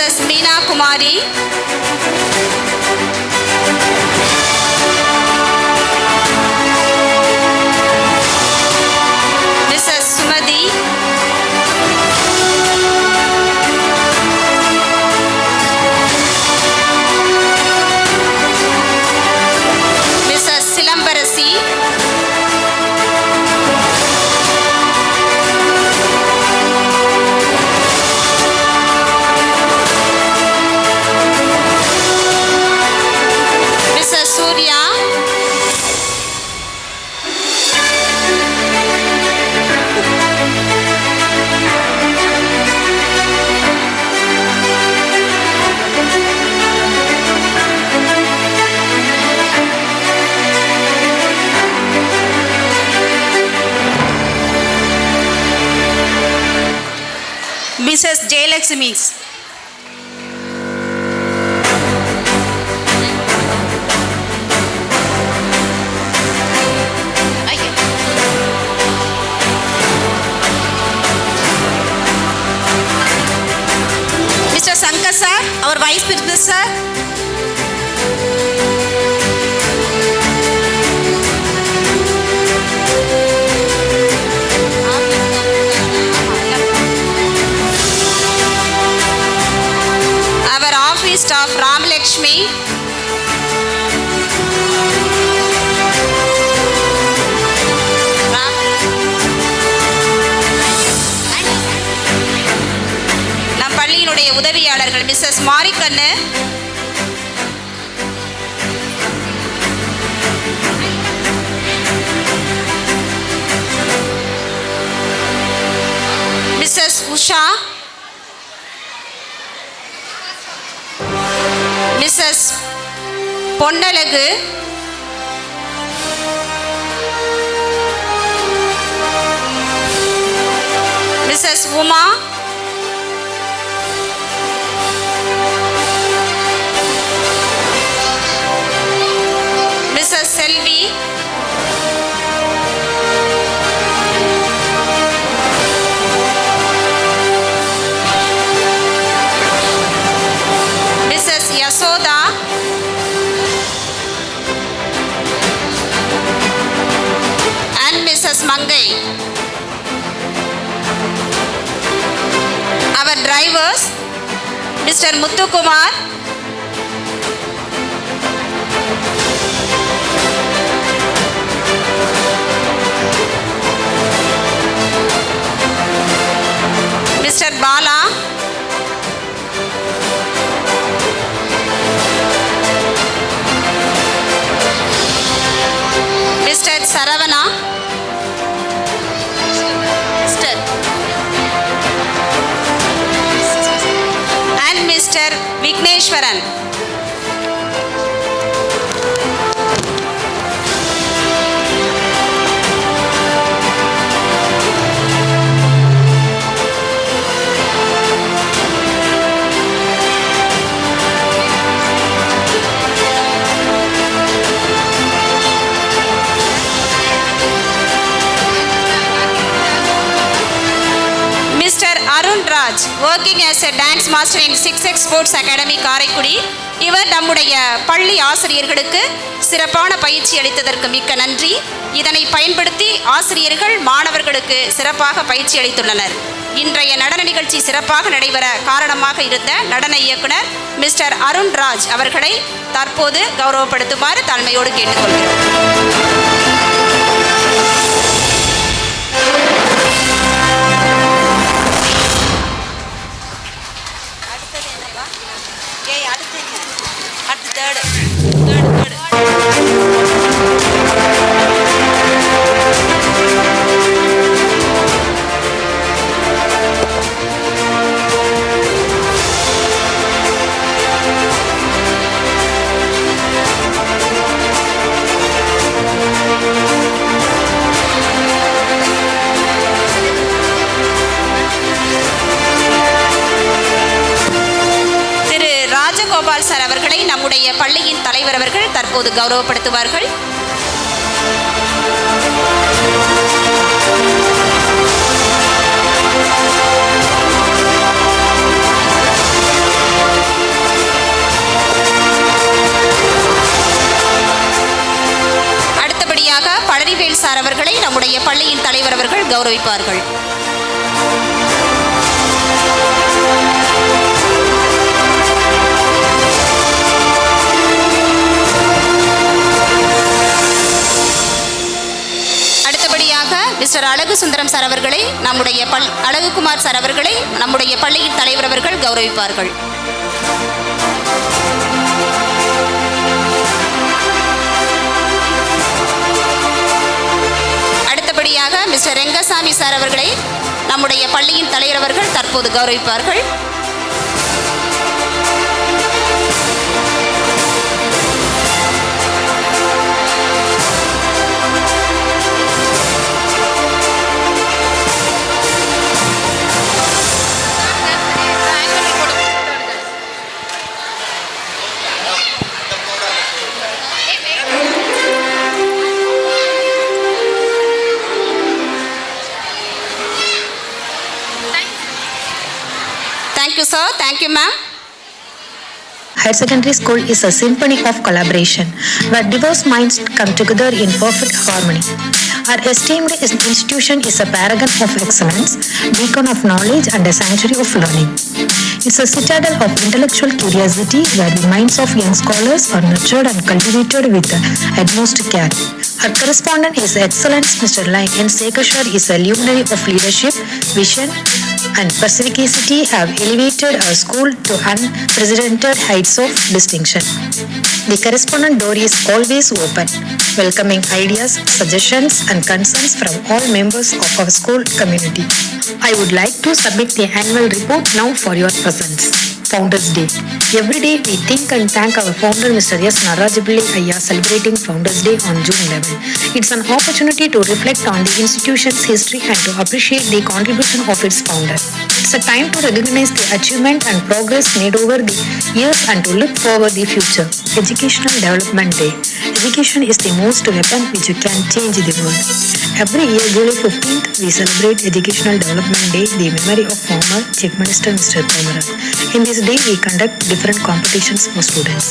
Mrs. Meena Kumari, Mrs. Sumadi, Mrs. Silambarasi, Mrs. Surya, Mrs. Jayalakshmi, Mr. Sankar sir, our vice principal sir, our office staff Ram Lakshmi, நம் பள்ளியினுடைய உதவியாளர்கள் Mrs Marikannu, Mrs Usha, Mrs Ponnazhagu, Mrs Uma, Mrs Selvi, Mrs Yasodha, and Mrs. Mangai. Our drivers, Mr. Muthukumar, Mr. Bala, Mr. Saravana, and Mr. Vigneshwaran. Mr. Arun Raj, working as a dance master in 6X Sports Academy, Karaikudi. இவர் நம்முடைய பள்ளி ஆசிரியர்களுக்கு சிறப்பான பயிற்சி அளித்ததற்கு மிக்க நன்றி. இதனை பயன்படுத்தி ஆசிரியர்கள் மாணவர்களுக்கு சிறப்பாக பயிற்சி அளித்துள்ளனர். இன்றைய நடன நிகழ்ச்சி சிறப்பாக நடைபெற காரணமாக இருந்த நடன இயக்குனர் மிஸ்டர் அருண் ராஜ் அவர்களை தற்போது கௌரவப்படுத்துமாறு தாழ்மையோடு கேட்டுக்கொள்கிறோம். கோபால் சார் அவர்களை நம்முடைய பள்ளியின் தலைவர் அவர்கள் தற்போது கௌரவப்படுத்துவார்கள். நம்முடைய பள்ளியின் தலைவர் அவர்கள் கௌரவிப்பார்கள். அடுத்தபடியாக மிஸ்டர் அழகு சுந்தரம் சார் அவர்களை அழகுகுமார் சார் அவர்களை நம்முடைய பள்ளியின் தலைவர் அவர்கள் கௌரவிப்பார்கள். அடுத்தபடியாக மிஸ்டர் ரெங்கசாமி சார் அவர்களை நம்முடைய பள்ளியின் தலைவர் அவர்கள் தற்போது கௌரவிப்பார்கள். Thank you, sir. Thank you, ma'am. Higher secondary school is a symphony of collaboration where diverse minds come together in perfect harmony. Our esteemed institution is a paragon of excellence, beacon of knowledge and a sanctuary of learning. It's a citadel of intellectual curiosity where the minds of young scholars are nurtured and cultivated with the utmost care. Our correspondent is Excellence Mr. Lion N. Sekashar is a luminary of leadership, vision and perspicacity have elevated our school to unprecedented heights of distinction. The correspondent door is always open, welcoming ideas, suggestions and concerns from all members of our school community. I would like to submit the annual report now for your presence. Founders Day. Every day we think and thank our founder Mr. S. Narajapalli Ayya celebrating Founders Day on June 11. It's an opportunity to reflect on the institution's history and to appreciate the contribution of its founder. It's a time to recognize the achievement and progress made over the years and to look forward the future. Educational Development Day. Education is the most weapon which can change the world. Every year, July 15th, we celebrate Educational Development Day, the memory of former Chief Minister Mr. Thomaran. In this day, we conduct different competitions for students.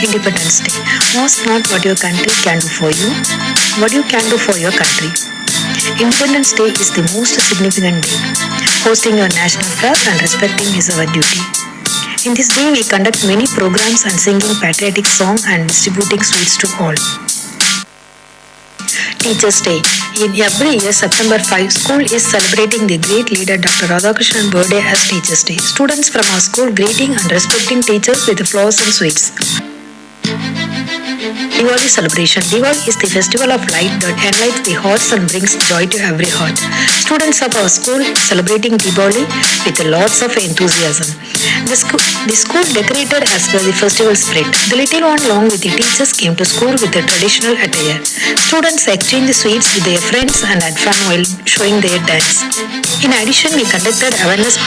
Independence Day. Ask not what your country can do for you, what you can do for your country. Independence Day is the most significant day. Hosting your national flag and respecting is our duty. In this day, we conduct many programs and singing patriotic song and distributing sweets to all. Teachers Day. In every year, September 5, school is celebrating the great leader Dr. Radhakrishnan birthday as Teachers Day. Students from our school greeting and respecting teachers with flowers and sweets. Diwali celebration. Diwali is the festival of light that enlightens the hearts and brings joy to every heart. Students of our school celebrating Diwali with lots of enthusiasm. The school decorated as per the festival spirit. The little one along with the teachers came to school with the traditional attire. Students exchanged sweets with their friends and had fun while showing their dance. In addition, we conducted awareness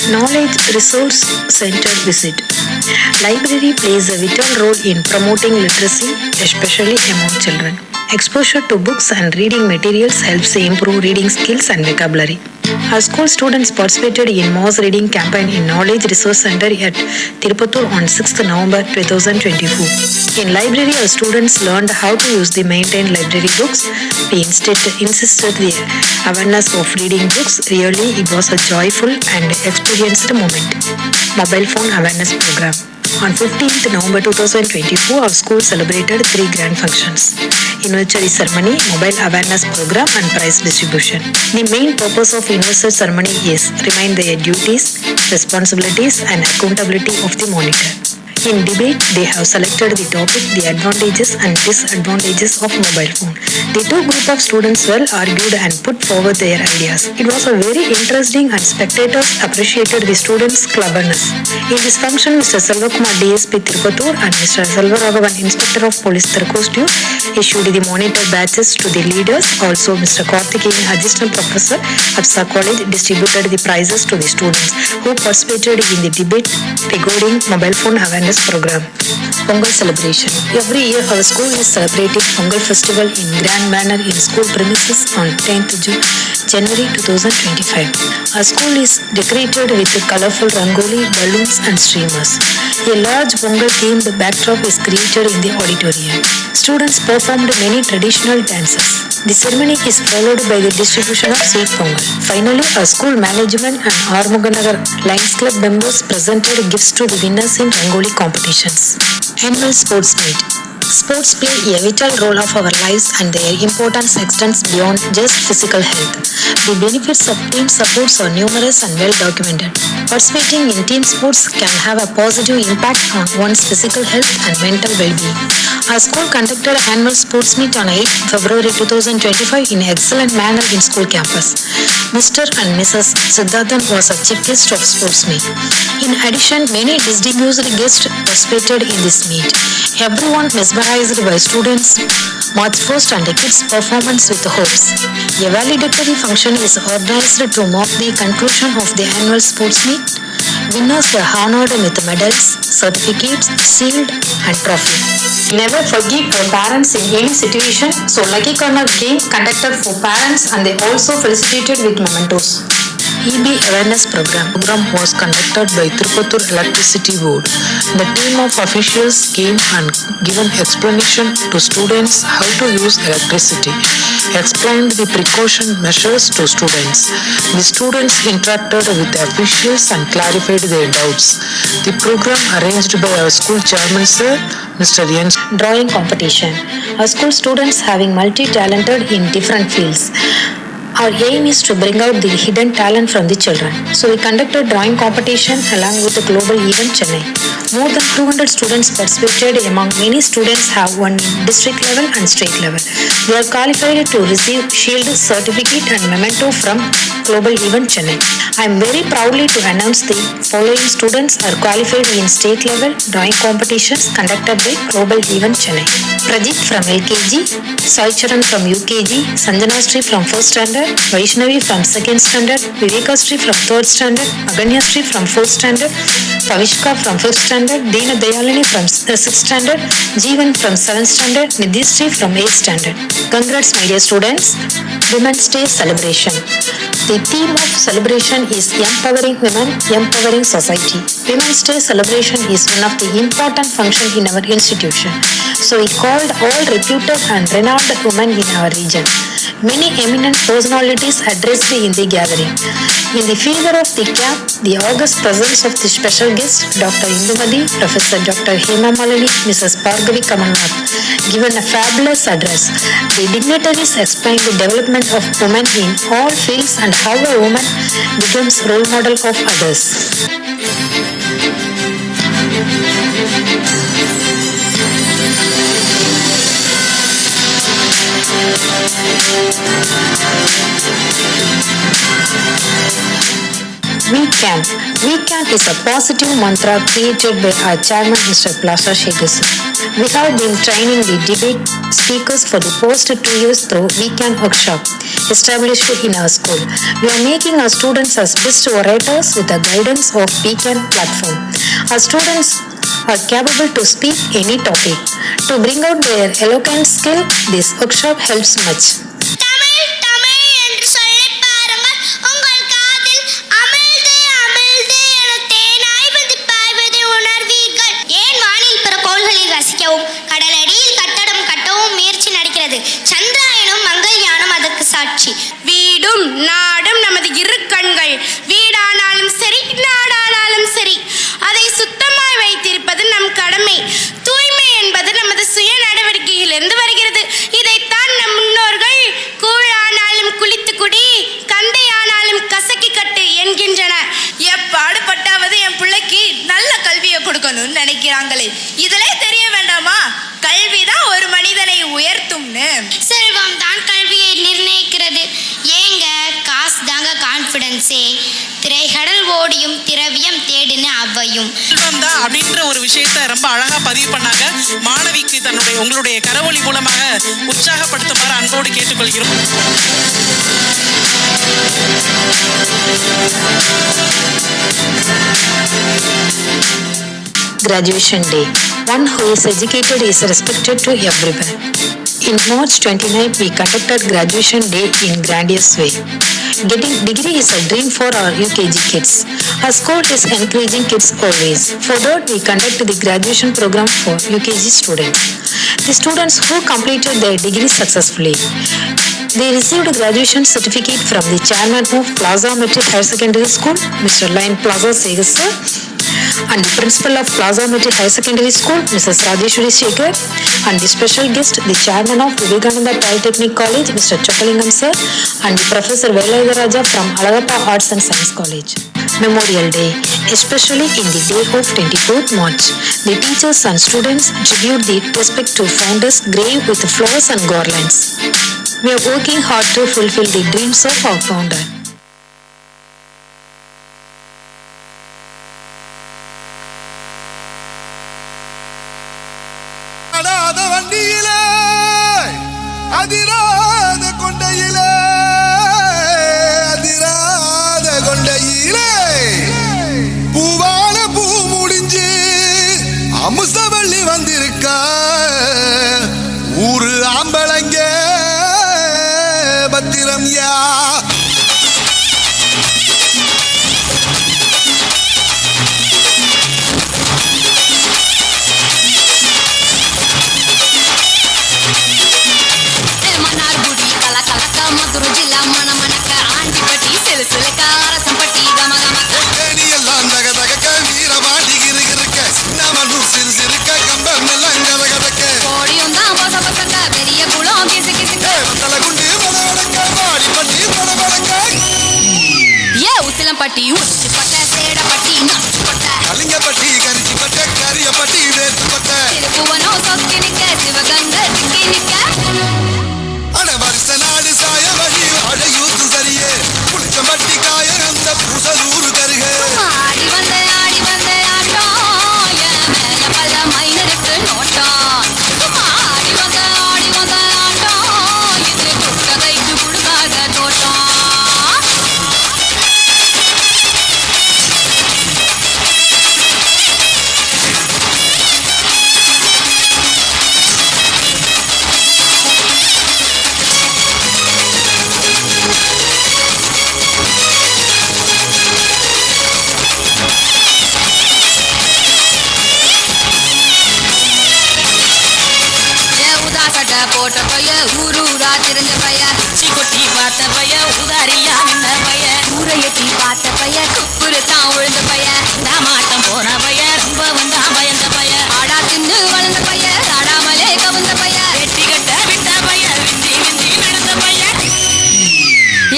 Knowledge Resource Center visit. Library plays a vital role in promoting literacy, especially among children. Exposure to books and reading materials helps improve reading skills and vocabulary. Our school students participated in mass reading campaign in Knowledge Resource Center at Tirupattur on 6th November 2024. In library, our students learned how to use the maintained library books. We insisted the awareness of reading books. Really, it was a joyful and experienced moment. Mobile phone awareness program. On 15th November 2024, our school celebrated 3 grand functions: Anniversary ceremony, mobile awareness program and prize distribution. The main purpose of anniversary ceremony is remind their duties, responsibilities and accountability of the monitor. In debate, they have selected the topic the advantages and disadvantages of mobile phone. The two group of students well argued and put forward their ideas. It was a very interesting and spectators appreciated the students' cleverness. In this function, Mr. Selvakumar DSP Tirupatur and Mr. Selvaragavan Inspector of Police Tirukostur issued the monitor badges to the leaders. Also, Mr. Karthikeyan, Assistant Professor, Hafsa College, distributed the prizes to the students who participated in the debate regarding mobile phone awareness program. Pongal celebration. Every year, our school is celebrating Pongal festival in grand manner in school premises on 10th January 2025. Our school is decorated with colorful rangoli, balloons and streamers. A large Pongal themed backdrop is created in the auditorium. Students performed many traditional dances. The ceremony is followed by the distribution of sweet Pongal. Finally, our school management and Armuganagar Lions Club members presented gifts to the winners in Rangoli competitions. Annual Sports Meet. Sports play a vital role of our lives and their importance extends beyond just physical health. The benefits of team sports are numerous and well documented. Participating in team sports can have a positive impact on one's physical health and mental well-being. Our school conducted annual sports meet on 8 February 2025 in excellent manner in school campus. Mr. and Mrs. Siddharthan was a chief guest of sports meet. In addition, many distinguished guests participated in this meet. Everyone mesmerized by students' march first and kids' performance with hopes. A valedictory function is organized to mark the conclusion of the annual sports meet. Winners were honored with medals, certificates, shield and trophy. Never forget your parents in any situation, so Lucky Corner game conducted for parents and they also felicitated with mementos. EB Awareness Program was conducted by Tirupatur Electricity Board. The team of officials came and given explanation to students how to use electricity, explained the precaution measures to students. The students interacted with the officials and clarified their doubts. The program arranged by our school chairman sir, Mr. Jens. Drawing competition. Our school students having multi-talented in different fields. Our aim is to bring out the hidden talent from the children. So we conducted drawing competition along with the global event Chennai. More than 200 students participated. Among many students have won district level and state level. They are qualified to receive shield, certificate and memento from global event Chennai. I am very proudly to announce the following students are qualified in state level drawing competitions conducted by global event Chennai. Prajit from LKG, Sai Charan from UKG, Sanjana Sri from 1st standard, Vaishnavi from 2nd standard, Viveka Sri from 3rd standard, Aganya Sri from 4th standard, Pavishka from 5th standard, Deena Dayalini from 6th standard, Jeevan from 7th standard, Nidhi Sri from 8th standard. Congrats my dear students. Women's Day celebration. The theme of celebration is empowering women, empowering society. Women's Day celebration is one of the important functions in our institution. So we called all reputed and renowned women in our region. Many eminent personalities addressed in the gathering. In the favor of the camp, the august presence of the special guest, Dr. Indumadi, Professor Dr. Hema Malini, Mrs. Bhargavi Kamalnath, given a fabulous address. The dignitaries explained the development of women in all fields and how a woman becomes role model of others. We can is a positive mantra created by our chairman Mr. Plaza Shekhar. We have been training the debate speakers for the past 2 years through weekend workshop established in our school. We are making our students as best orators with the guidance of weekend platform. Our students are capable to speak any topic. To bring out their eloquent skill, this workshop helps much. கடலடியில் கட்டடம் கட்டவும் முயற்சி நடக்கிறது. சந்திராயனும் மங்கள்யானும் அதற்கு சாட்சி. வீடும் நாடும் நமது இரு கண்கள். வீடானாலும் சரி, நாடானாலும் சரி, அதை சுத்தமாய் வைத்திருப்பது நம் கடமை. தூய்மை என்பது நமது சுய நடவடிக்கையிலிருந்து வருகிறது. இதைத்தான் நம் முன்னோர்கள் கான்ஃபிடன்ஸே திரைகடல் ஓடியும் திரவியம் தேடின அவ்வையும் அப்படின்ற ஒரு விஷயத்தை ரொம்ப அழகா பதிவு பண்ணாங்க. மாணவிக்கு உங்களுடைய கரவொலி மூலமாக உற்சாகப்படுத்துமாறு அன்போடு கேட்டுக்கொள்கிறோம். Graduation Day. One who is educated is respected to everywhere. In March 29, we conducted Graduation Day in grandiose way. Getting degree is a dream for our UKG kids. Our school is encouraging kids always. For that, we conduct the graduation program for UKG students. The students who completed their degree successfully, they received a graduation certificate from the chairman of Plaza Metric Higher Secondary School, Mr. Lion Plaza Segas sir, and the principal of Plaza Metric High Secondary School, Mrs. Rajeshwari Shekhar, and the special guest, the chairman of Vivekananda Polytechnic College, Mr. Chokalingam sir, and the Professor Velayagaraja from Alagappa Arts and Science College. Memorial Day, especially in the day of 24th March, the teachers and students tribute the respect to founders' grave with flowers and garlands. We are working hard to fulfill the dreams of our founder. அதிராத கொண்டையிலே அதிராத கொண்டையிலே பூவான பூ முடிஞ்சு அமுசவள்ளி வந்திருக்கா ஊரு ஆம்பளங்க பத்திரம் யா பட்டி ஊசி பட்ட Sedapatti notch பட்ட கலிங்கப்பட்டி கரிச்சி பட்ட கரியப்பட்டி வேத்து பட்ட திருப்புவனோ சொக்கி நிக்க சிவகங்கை திக்கி நிக்க அட வருஷ நாடு சாய வழி வாழ யூத்து சரியே புளிச்ச மட்டி காய அந்த புசலூர் கருக ஆடி வந்த ஆட்டம் என் மேல பல மைனருக்கு நோட்டம் ஆடி வந்த ஆட்டம் இது புக்கதைக்கு புடுங்காத தோட்டம் போட்ட பைய ஊரூரா தெரிஞ்ச பைய சீக்கொட்டி பார்த்த பைய உதாரியா நின்ன பைய ஊரை எட்டி பார்த்த பைய குப்புரு தான் உழுந்த பைய மாட்டம் போன பைய ரொம்ப வந்தா பயந்த பைய ஆடா தின்னு வளர்ந்த பைய ஆடாமலே கவுந்த பைய வெட்டி கட்ட விட்ட பைய விந்தி விந்தி நடந்த பைய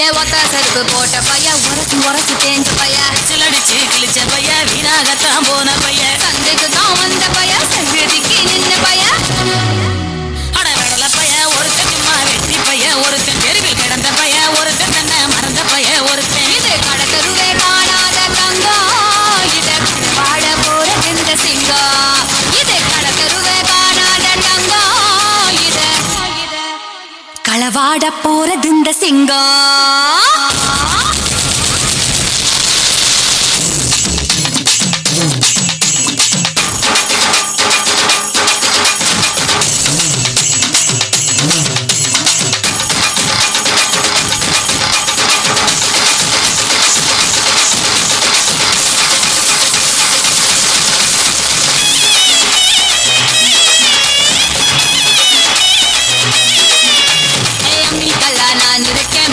ஏன் ஒத்த செருப்பு போட்ட பைய உரசி தேஞ்ச பைய சிலடிச்சு கிழிச்ச பைய வீணாகத்தான் போன பைய சந்தைக்கு தான் வந்த பைய சங்கதிக்கு நின்ன பைய வெட்டி பைய ஒருத்தன் தெருவில் கிடந்த பைய ஒருத்தன் தன்னை மறந்த பைய ஒருத்தன் இது கடற்கருவே காணாத தங்கம் இதை வாழ போறது இந்த சிங்கம் இது கடற்கருவே காணாத தங்கம் இதை களவாட போறது இந்த சிங்கம்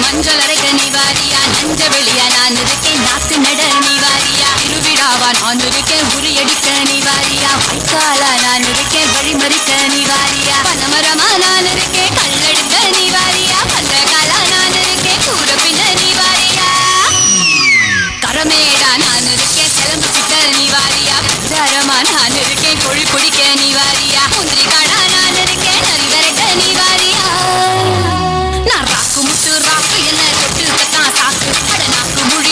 மஞ்சள் அரைக்க நீவாரியா நஞ்ச வெளியா நான் இருக்கேன் நாத்து நட நீவாரியா திருவிழாவா நான் இருக்கேன் உரியடிக்க நீவாரியா வைக்காலா நான் இருக்கேன் வழிமறிக்க நீவாரியா பனமரமா நான் இருக்கேன் கல்லெடுக்க நீவாரியா பந்தகாலா நான் இருக்கேன் கூற பின்ன நீவாரியா கரமேடா நான் இருக்கேன் கிளம்பு சிக்க நீவாரியா பஞ்சாரமா நான் இருக்கேன் கொழி பிடிக்க நீவாரியா முந்திரி காடா நான் இருக்கேன் நரி விரட்ட நீவாரியா ராக்கு முட்டு ராக்கு என்ன தொட்டு தான் சாக்கு அட நாக்கு முழு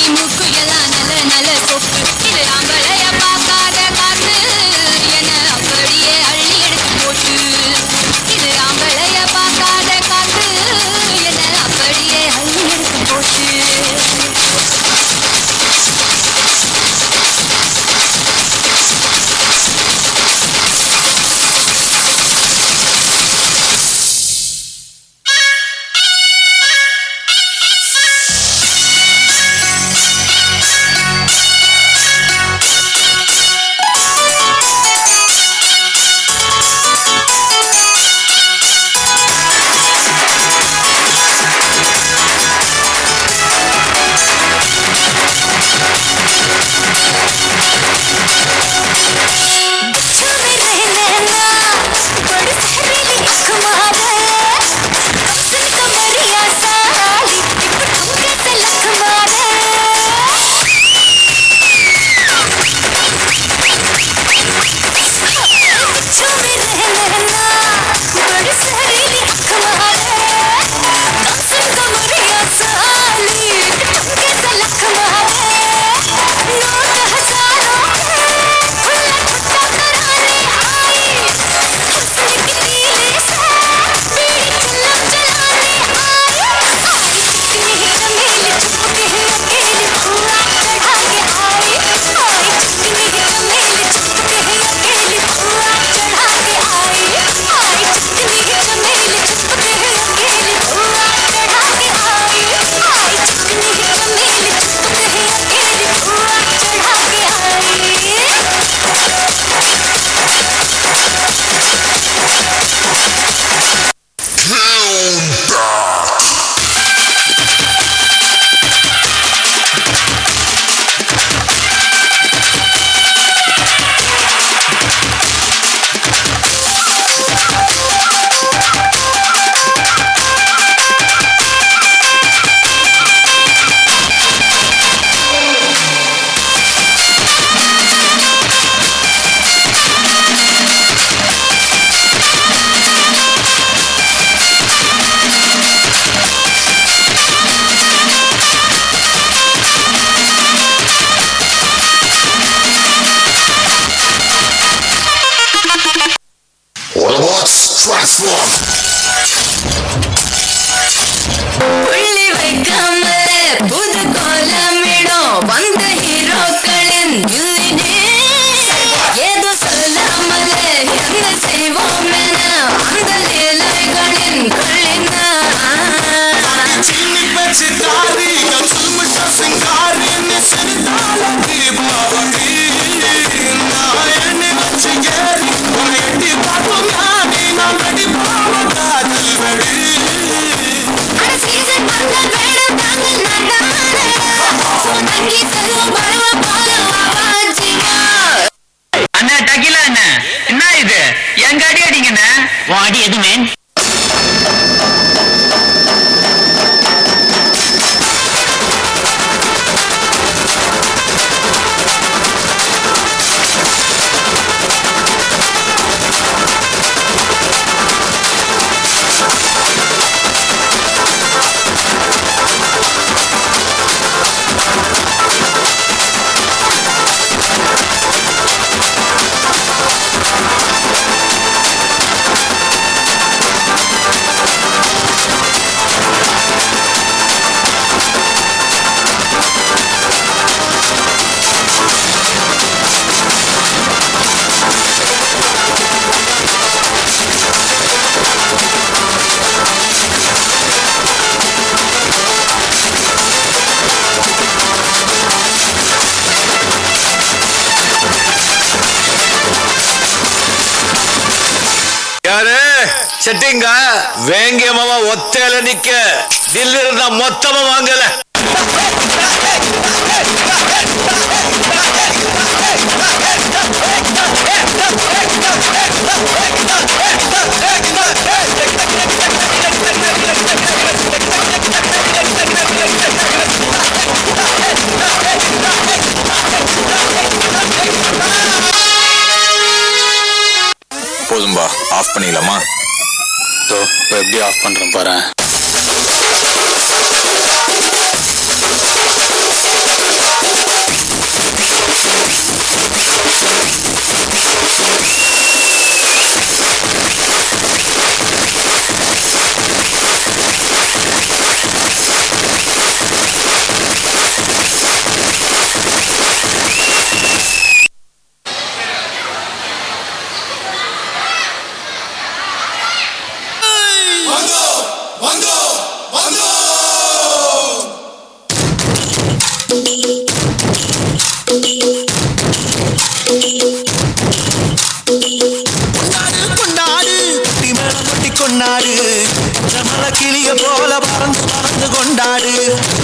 எங்க அடி அடிங்கண்ணே. அடி எதுமே செட்டிங்க வேங்கிய மாமா ஒத்தையில நிக்க தில்லு இருந்தா மொத்தமா வாங்கல. போதும்பா, ஆஃப் பண்ணிடலாமா? இப்போ எப்படி ஆஃப் பண்றேன் பாரு. கொண்டாடு ஜமல கிளிய போல பறந்து பறந்து கொண்டாடு.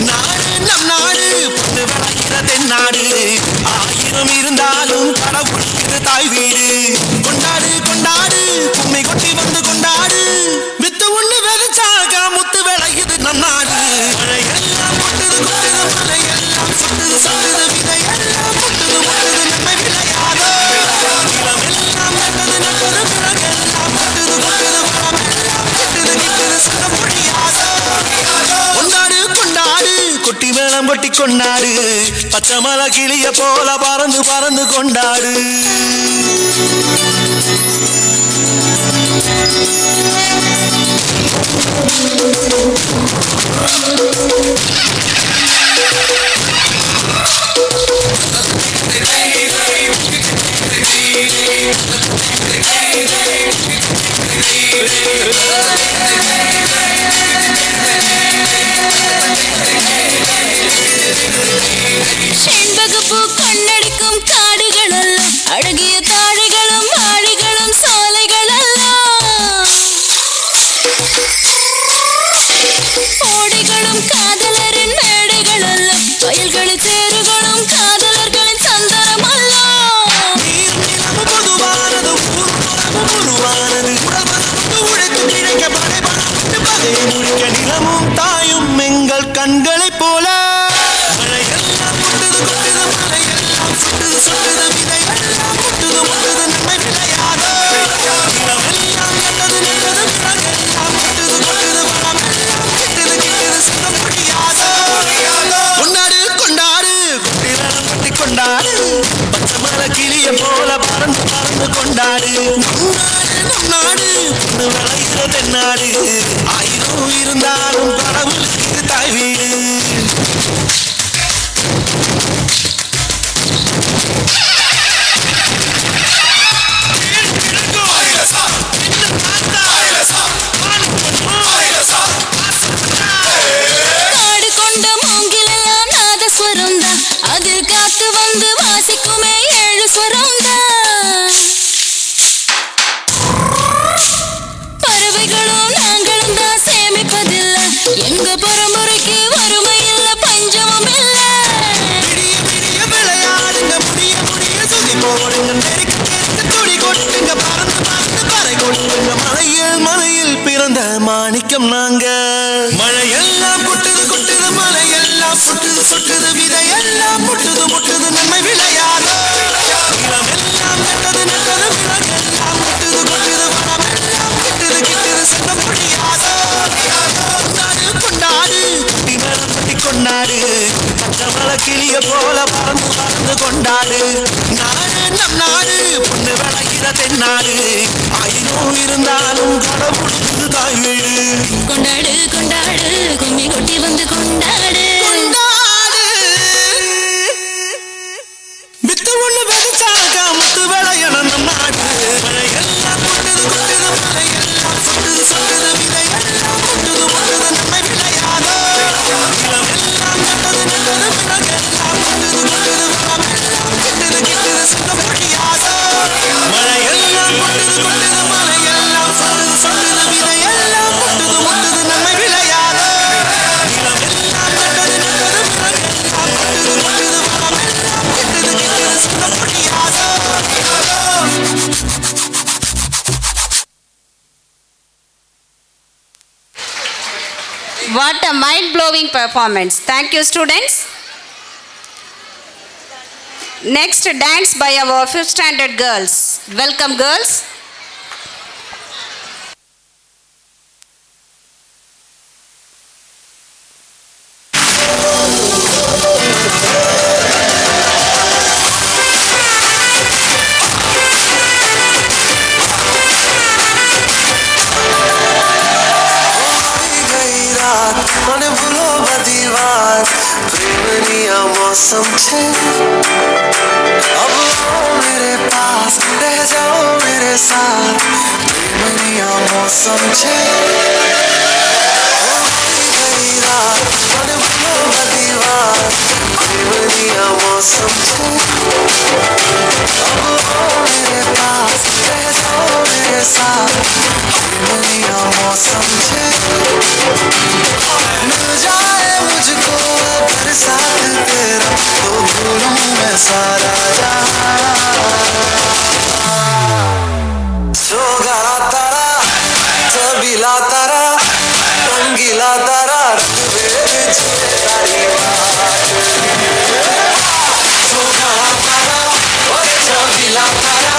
நாடு நம் நாடு, பொண்ணு விளைகிற தென்னாடு. ஆயிரம் இருந்தாலும் கடவுள் இது தாய் வீடு. கொண்டாடு கொண்டாடு, கும்மி கொட்டி வந்து கொண்டாடு. வித்து ஒண்ணு விதைச்சாக முத்து விளையுது நம் நாடு. மழையெல்லாம் கொட்டுது கொட்டுது, மழையெல்லாம் சொட்டுது சொட்டுது, விதையெல்லாம் கொட்டுது கொட்டுது, நம்மை விளையாதோ. நிலமெல்லாம் நல்லது நல்லது, பிறகெல்லாம் கொட்டுது கொட்டுது, கொண்டாடு கொண்டாடு, கொட்டி மேளம் கொட்டி கொண்டாடு. பச்சை மலை கிளிய போல பறந்து பறந்து கொண்டாடு. செண்பகப்பூ கண்ணடிக்கும் காடுகளெல்லாம், அழகிய தாழைகளும் வாழிகளும் சோலைகளெல்லாம், ஓடைகளும் காதலரின் மேடைகளெல்லாம், வயல்களில் சேறுகளும் காதலர்களின் சந்தனமல்லாம். பொதுவானது உருவானது, உழைத்து கிடைக்க படைபட்டு பதை முடிக்க நிலமும் தாயும் எங்கள் கண்களை போல. மழையெல்லாம் கொட்டுது கொட்டுது, மழையெல்லாம் சொட்டுது சொட்டுது, விதையெல்லாம் கொட்டுது கொட்டுது, நம்மை விளையாதோ. நிலமெல்லாம் நல்லது நல்லது, பிறகெல்லாம் கொட்டுது கொட்டுது, வளமெல்லாம் கிட்டுது கிட்டுது, சொல்ல முடியாதோ. கொண்டாடு கொண்டாடு, கொட்டி வேளம் கொட்டி கொண்டாடு. பச்சை மலை கிளிய போல பறந்து பறந்து கொண்டாடு. நம் நாடு பொண்ணு விளைகிற தென்னாடு. ஆயிரம் இருந்தாலும் கடவுளுக்கு இது தாய் வீடு. காடு கொண்ட மூங்கிலெல்லாம் நாதஸ்வரம் தான், அதில் காத்து வந்து வாசிக்குமே 7 ஸ்வரம் தான். பறவைகளும் நாங்களும் தான் சேமிப்பதில்லை, எங்க பரம்பரைக்கு வறுமை ஐக்கியம் நாங்க. மழையெல்லாம் கொட்டுது கொட்டுது, மலையெல்லாம் சுட்டுது சுட்டுது, விதையெல்லாம் முட்டுது முட்டுது, நன்மை விளையாதோ. இளமெல்லாம் நட்டது நட்டது, விலகெல்லாம் முட்டுது கொட்டுது, வனமெல்லாம் கிட்டுது கிட்டுது, செல்ல முடியாதோ. கொண்டாடு கொண்டாடு, குட்டி மேளம் கட்டி கொண்டாடு, பச்சை மலை கிளிய போல பறந்து பறந்து கொண்டாடு. நாடு நம் நாடு, பொண்ணு விளைகிற தென்னாடு, ஆயிரம் இருந்தாலும் கடவுளுக்கு தாய் வீடு. கொண்டாடு கொண்டாடு, கும்மி கொட்டி வந்து கொண்டாடு. வித்து ஒண்ணு விதைச்சாக்கா முத்து விளையணும் நம் நாடு. மழையெல்லாம் கொட்டுது கொட்டுது, மலையெல்லாம் சுட்டுது சுட்டுது, விதையெல்லாம் முட்டுது முட்டுது, நன்மை விளையாதோ. இளமெல்லாம் நட்டது நட்டது, விலகெல்லாம் முட்டுது முட்டுது, வனமெல்லாம் கிட்டுது கிட்டுது, செல்ல முடியாதோ. மழையெல்லாம் கொட்டுது கொட்டுது, மலையெல்லாம் சுட்டுது சுட்டுது, விதையெல்லாம் முட்டுது முட்டுது, நன்மை விளையாதோ. இளமெல்லாம் நட்டது நட்டது, விலகெல்லாம் முட்டுது முட்டுது, வனமெல்லாம் கிட்டுது கிட்டுது, செல்ல முடியாதோ. What a mind-blowing performance. Thank you, students. Next, dance by our 5th standard girls. Welcome, girls. મને ભૂલો બધી વાત, પ્રેમની આ મૌસમ છે. अब आओ मेरे पास, रह जाओ मेरे साथ, प्रेमनी आ मौसम છે. गई रात, મને ભૂલો બધી વાત, प्रेमनी आ मौसम છે. अब आओ मेरे पास, रह जाओ मेरे साथ, प्रेमनी आ मौसम છે. मिल जाए मुझको बरसात तेरा, तो भूलूं मैं सारा जहां. जोगा तारा, छबीला तारा, रंगीला तारा, रंग जुए तारी बात. जोगा तारा, छबीला तारा,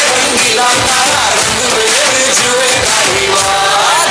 रंगीला तारा, रंग जुए तारी बात.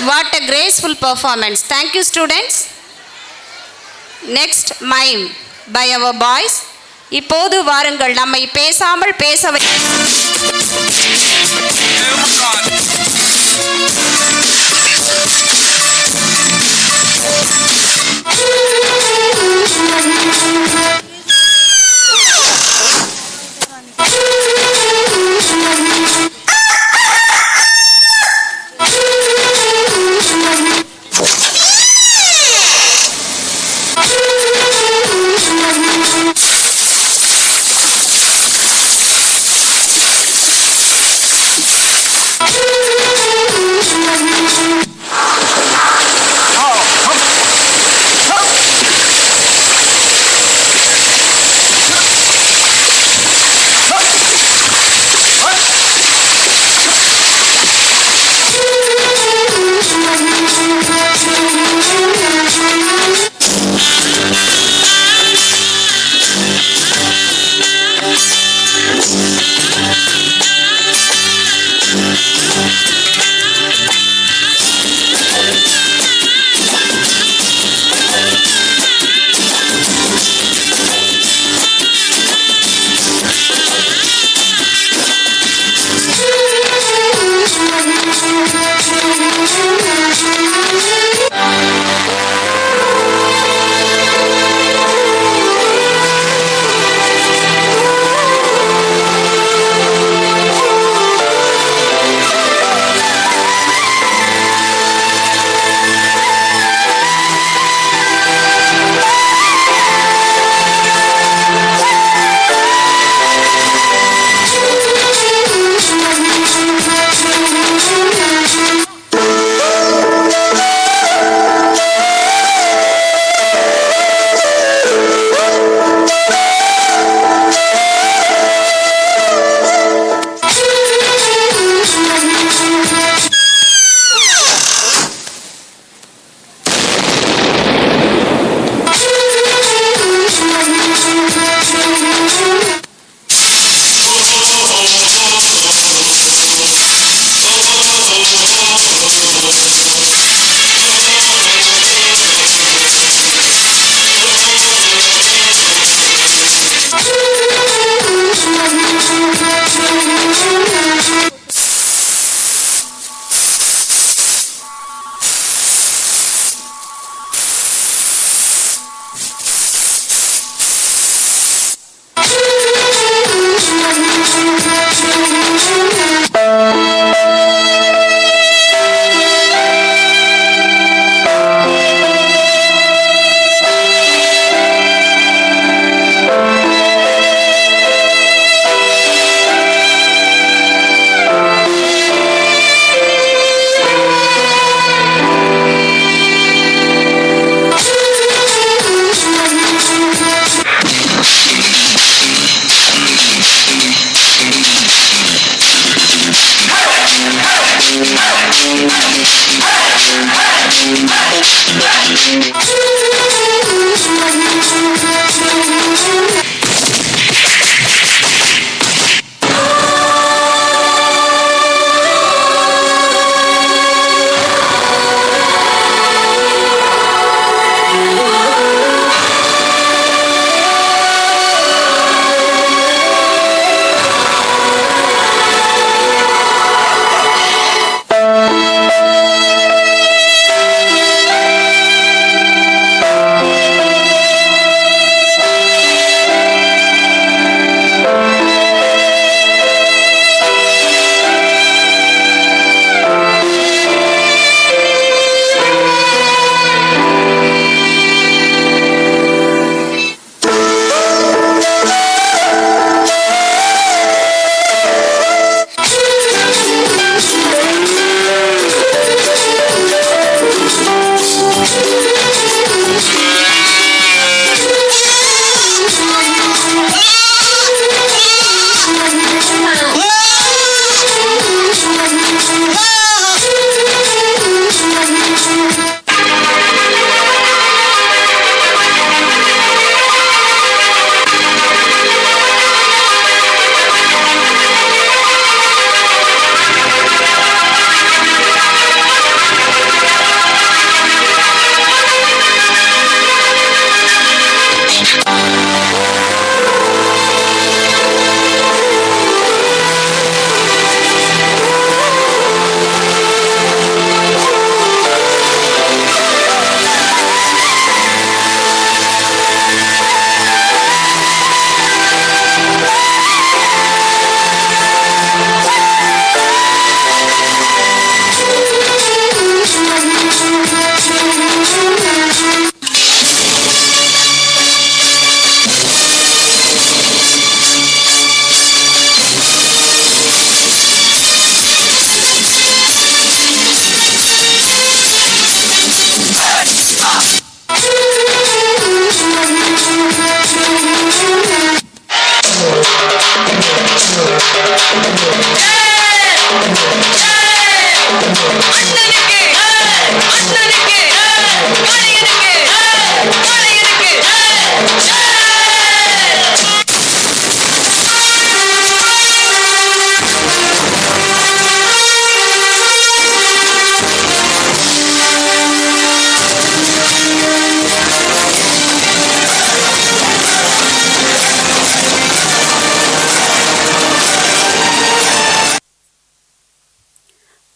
What a graceful performance. Thank you, students. Next, mime by our boys. இப்போது வாருங்கள் நம்மை பேசாமல் பேச Thank you.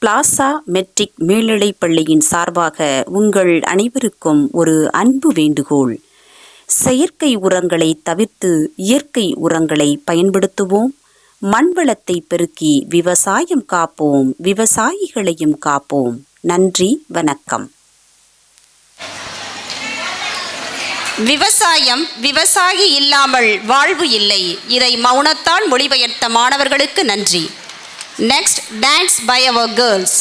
பிளாசா மெட்ரிக் மேல்நிலைப் பள்ளியின் சார்பாக உங்கள் அனைவருக்கும் ஒரு அன்பு வேண்டுகோள். செயற்கை உரங்களை தவிர்த்து இயற்கை உரங்களை பயன்படுத்துவோம். மண்வளத்தை பெருக்கி விவசாயம் காப்போம், விவசாயிகளையும் காப்போம். நன்றி, வணக்கம். விவசாயம், விவசாயி இல்லாமல் வாழ்வு இல்லை. இதை மௌனத்தால் மொழிபெயர்த்த மாணவர்களுக்கு நன்றி. Next, dance by our girls.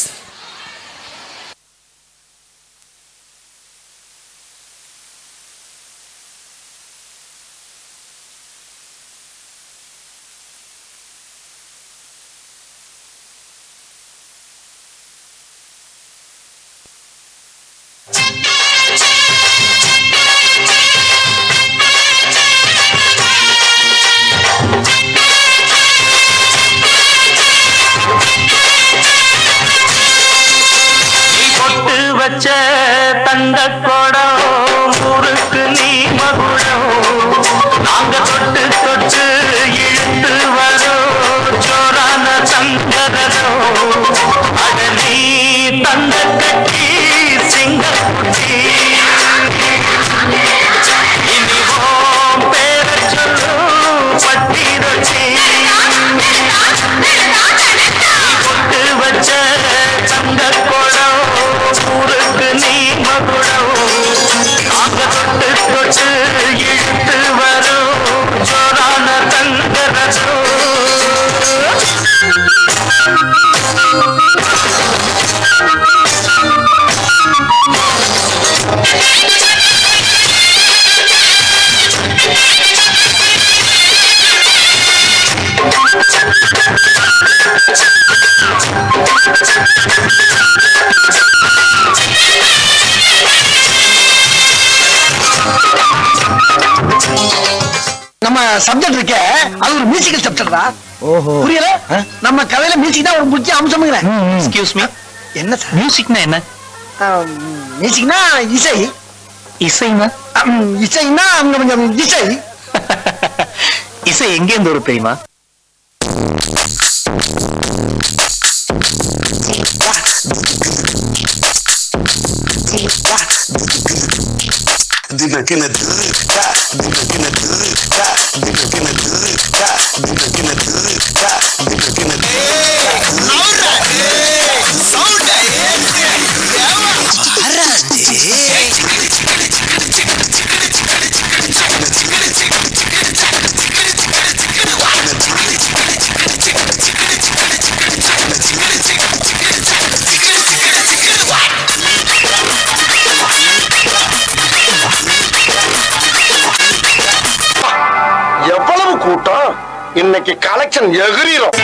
தந்த கொடம் ஊருக்கு நீ மகுடம், நாங்க தொட்டு தொட்டு இழுத்து வரோம் சோரான சங்கரதம். அட நீ தந்த கட்டி சிங்கக்குட்டி, இனிவோம் பேர சொல்லும் பட்டி ரொட்டி. கொட்டு வச்ச தந்த கொடம் ஊருக்கு நீ மகுடம், நாங்க தொட்டு தொட்டு இழுத்து வரோம் ஜோரான தங்கரதம். நம்ம சப்ஜெக்ட் இருக்க அது ஒரு மியூசிக்கல் சப்ஜெக்ட் தான். ஓஹோ, புரியல? நம்ம கதையில மியூசிக் தான் ஒரு முக்கிய அம்சம்ங்கற. எக்ஸ்கியூஸ் மீ, என்ன சார் மியூசிக்னா என்ன? மியூசிக்னா இசை. இசைனா? இசைனா கொஞ்சம் இசை. இசை எங்க இருந்து வரும் தெரியுமா? எவ்வளவு கூட்டம் இன்னைக்கு கலெக்ஷன் எகிரிரும்.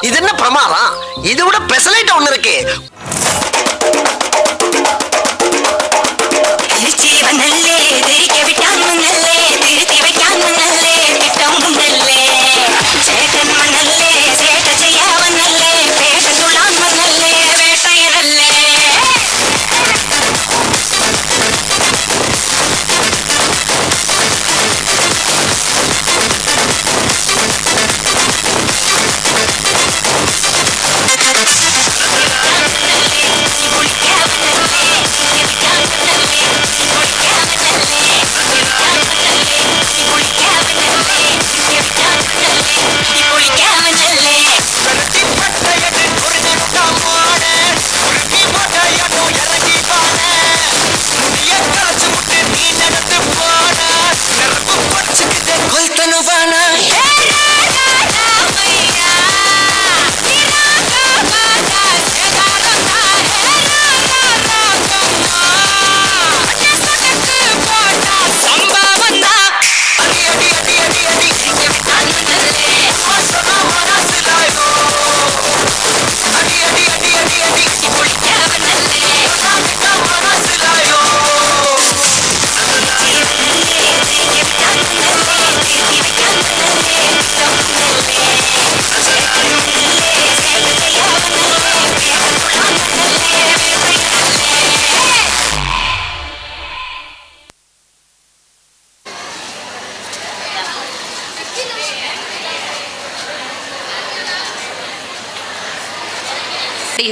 இது என்ன பிரமாதம்? இது விட பெசலைட் ஒண்ணு இருக்கு. Hey!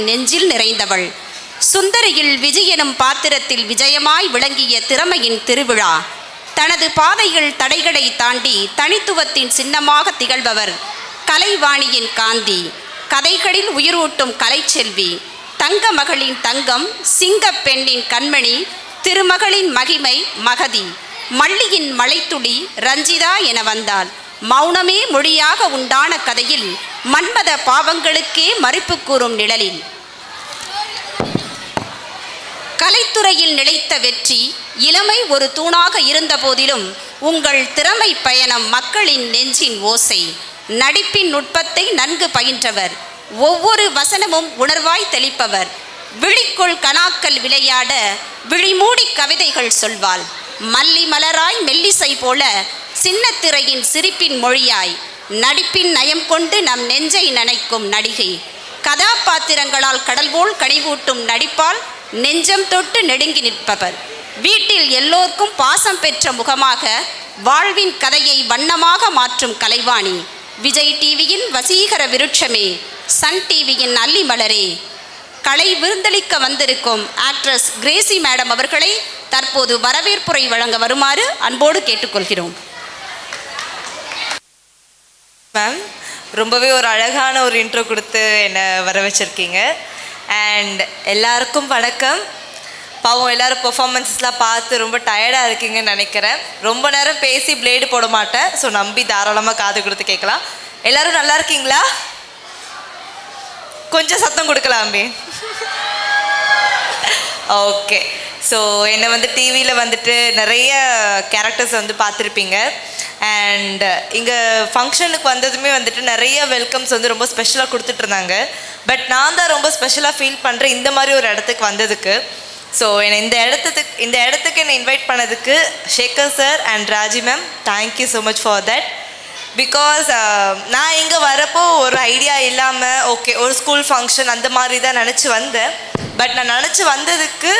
நெஞ்சில் நிறைந்தவள். சுந்தரியில் விஜய் எனும் பாத்திரத்தில் விஜயமாய் விளங்கிய திறமையின் திருவிழா. தனது பாதையில் தடைகளை தாண்டி தனித்துவத்தின் சின்னமாக திகழ்பவர் கலைவாணியின் காந்தி. கதைகளில் உயிரூட்டும் கலைச்செல்வி, தங்க மகளின் தங்கம், சிங்க பெண்ணின் கண்மணி, திருமகளின் மகிமை மகதி. மல்லியின் மலைத்துளி ரஞ்சிதா என வந்தாள். மௌனமே மொழியாக உண்டான கதையில் மன்மத பாவங்களுக்கே மறுப்பு கூறும் நிழலில். கலைத்துறையில் நிலைத்த வெற்றி, இளமை ஒரு தூணாக இருந்த போதிலும் உங்கள் திறமை பயணம் மக்களின் நெஞ்சின் ஓசை. நடிப்பின் நுட்பத்தை நன்கு பயின்றவர், ஒவ்வொரு வசனமும் உணர்வாய் தெளிப்பவர். விழிக்குள் கனாக்கள் விளையாட விழிமூடி கவிதைகள் சொல்வாள். மல்லி மலராய் மெல்லிசை போல சின்னத்திரையின் சிரிப்பின் மொழியாய் நடிப்பின் நயம் கொண்டு நம் நெஞ்சை நனைக்கும் நடிகை. கதாபாத்திரங்களால் கடல் போல் கனிவூட்டும் நடிப்பால் நெஞ்சம் தொட்டு நெடுங்கி நிற்பவர். வீட்டில் எல்லோருக்கும் பாசம் பெற்ற முகமாக வாழ்வின் கதையை வண்ணமாக மாற்றும் கலைவாணி. விஜய் டிவியின் வசீகர விருட்சமே, சன் டிவியின் அல்லி மலரே. கலை விருந்தளிக்க வந்திருக்கும் ஆக்ட்ரஸ் கிரேசி மேடம் அவர்களை தற்போது வரவேற்புரை வழங்க வருமாறு அன்போடு கேட்டுக்கொள்கிறோம். மேம், ரொம்பவே ஒரு அழகான ஒரு இன்ட்ரோ கொடுத்து என்னை வர வச்சுருக்கீங்க. அண்ட் எல்லாருக்கும் வணக்கம். பாவம் எல்லோரும் பெர்ஃபார்மன்ஸஸ்லாம் பார்த்து ரொம்ப டயர்டாக இருக்கீங்கன்னு நினைக்கிறேன். ரொம்ப நேரம் பேசி பிளேடு போட மாட்டேன், ஸோ நம்பி தாராளமாக காது கொடுத்து கேட்கலாம். எல்லோரும் நல்லா இருக்கீங்களா? கொஞ்சம் சத்தம் கொடுக்கலாமே. ஓகே. ஸோ என்னை வந்து டிவியில் வந்துட்டு நிறைய கேரக்டர்ஸ் வந்து பார்த்துருப்பீங்க. அண்ட் இங்கே ஃபங்க்ஷனுக்கு வந்ததுமே வந்துட்டு நிறைய வெல்கம்ஸ் வந்து ரொம்ப ஸ்பெஷலாக கொடுத்துட்ருந்தாங்க. பட் நான் தான் ரொம்ப ஸ்பெஷலாக ஃபீல் பண்ணுறேன் இந்த மாதிரி ஒரு இடத்துக்கு வந்ததுக்கு. ஸோ என்னை இந்த இடத்துக்கு என்னை இன்வைட் பண்ணதுக்கு Sekar sir and Raji ma'am, thank you so much for that. Because நான் இங்கே வரப்போ ஒரு ஐடியா இல்லாமல் ஓகே ஒரு ஸ்கூல் ஃபங்க்ஷன் அந்த மாதிரி தான் நினச்சி வந்தேன். பட் நான் நினச்சி வந்ததுக்கு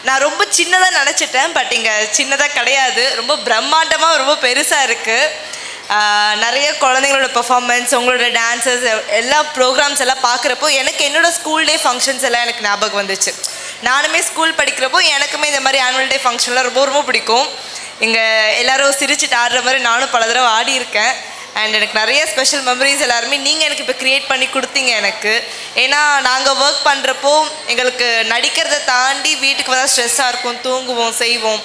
நான் ரொம்ப சின்னதாக நினச்சிட்டேன். பட் இங்கே சின்னதாக கிடையாது, ரொம்ப பிரம்மாண்டமாக ரொம்ப பெருசாக இருக்குது. நிறைய குழந்தைங்களோட பெர்ஃபார்மன்ஸ், உங்களோட டான்ஸஸ், எல்லா ப்ரோக்ராம்ஸ் எல்லாம் பார்க்குறப்போ எனக்கு என்னோடய ஸ்கூல் டே ஃபங்க்ஷன்ஸ் எல்லாம் எனக்கு ஞாபகம் வந்துச்சு. நானுமே ஸ்கூல் படிக்கிறப்போ எனக்குமே இந்த மாதிரி ஆனுவல் டே ஃபங்க்ஷன்லாம் ரொம்ப ரொம்ப பிடிக்கும். இங்கே எல்லோரும் சிரிச்சுட்டு ஆடுற மாதிரி நானும் பல தடவை ஆடி இருக்கேன். அண்ட் எனக்கு நிறைய ஸ்பெஷல் மெமரிஸ் எல்லாருமே நீங்கள் எனக்கு இப்போ க்ரியேட் பண்ணி கொடுத்தீங்க எனக்கு. ஏன்னா நாங்கள் ஒர்க் பண்ணுறப்போ எங்களுக்கு நடிக்கிறத தாண்டி வீட்டுக்கு வந்தால் ஸ்ட்ரெஸ்ஸாக இருக்கும், தூங்குவோம், செய்வோம்.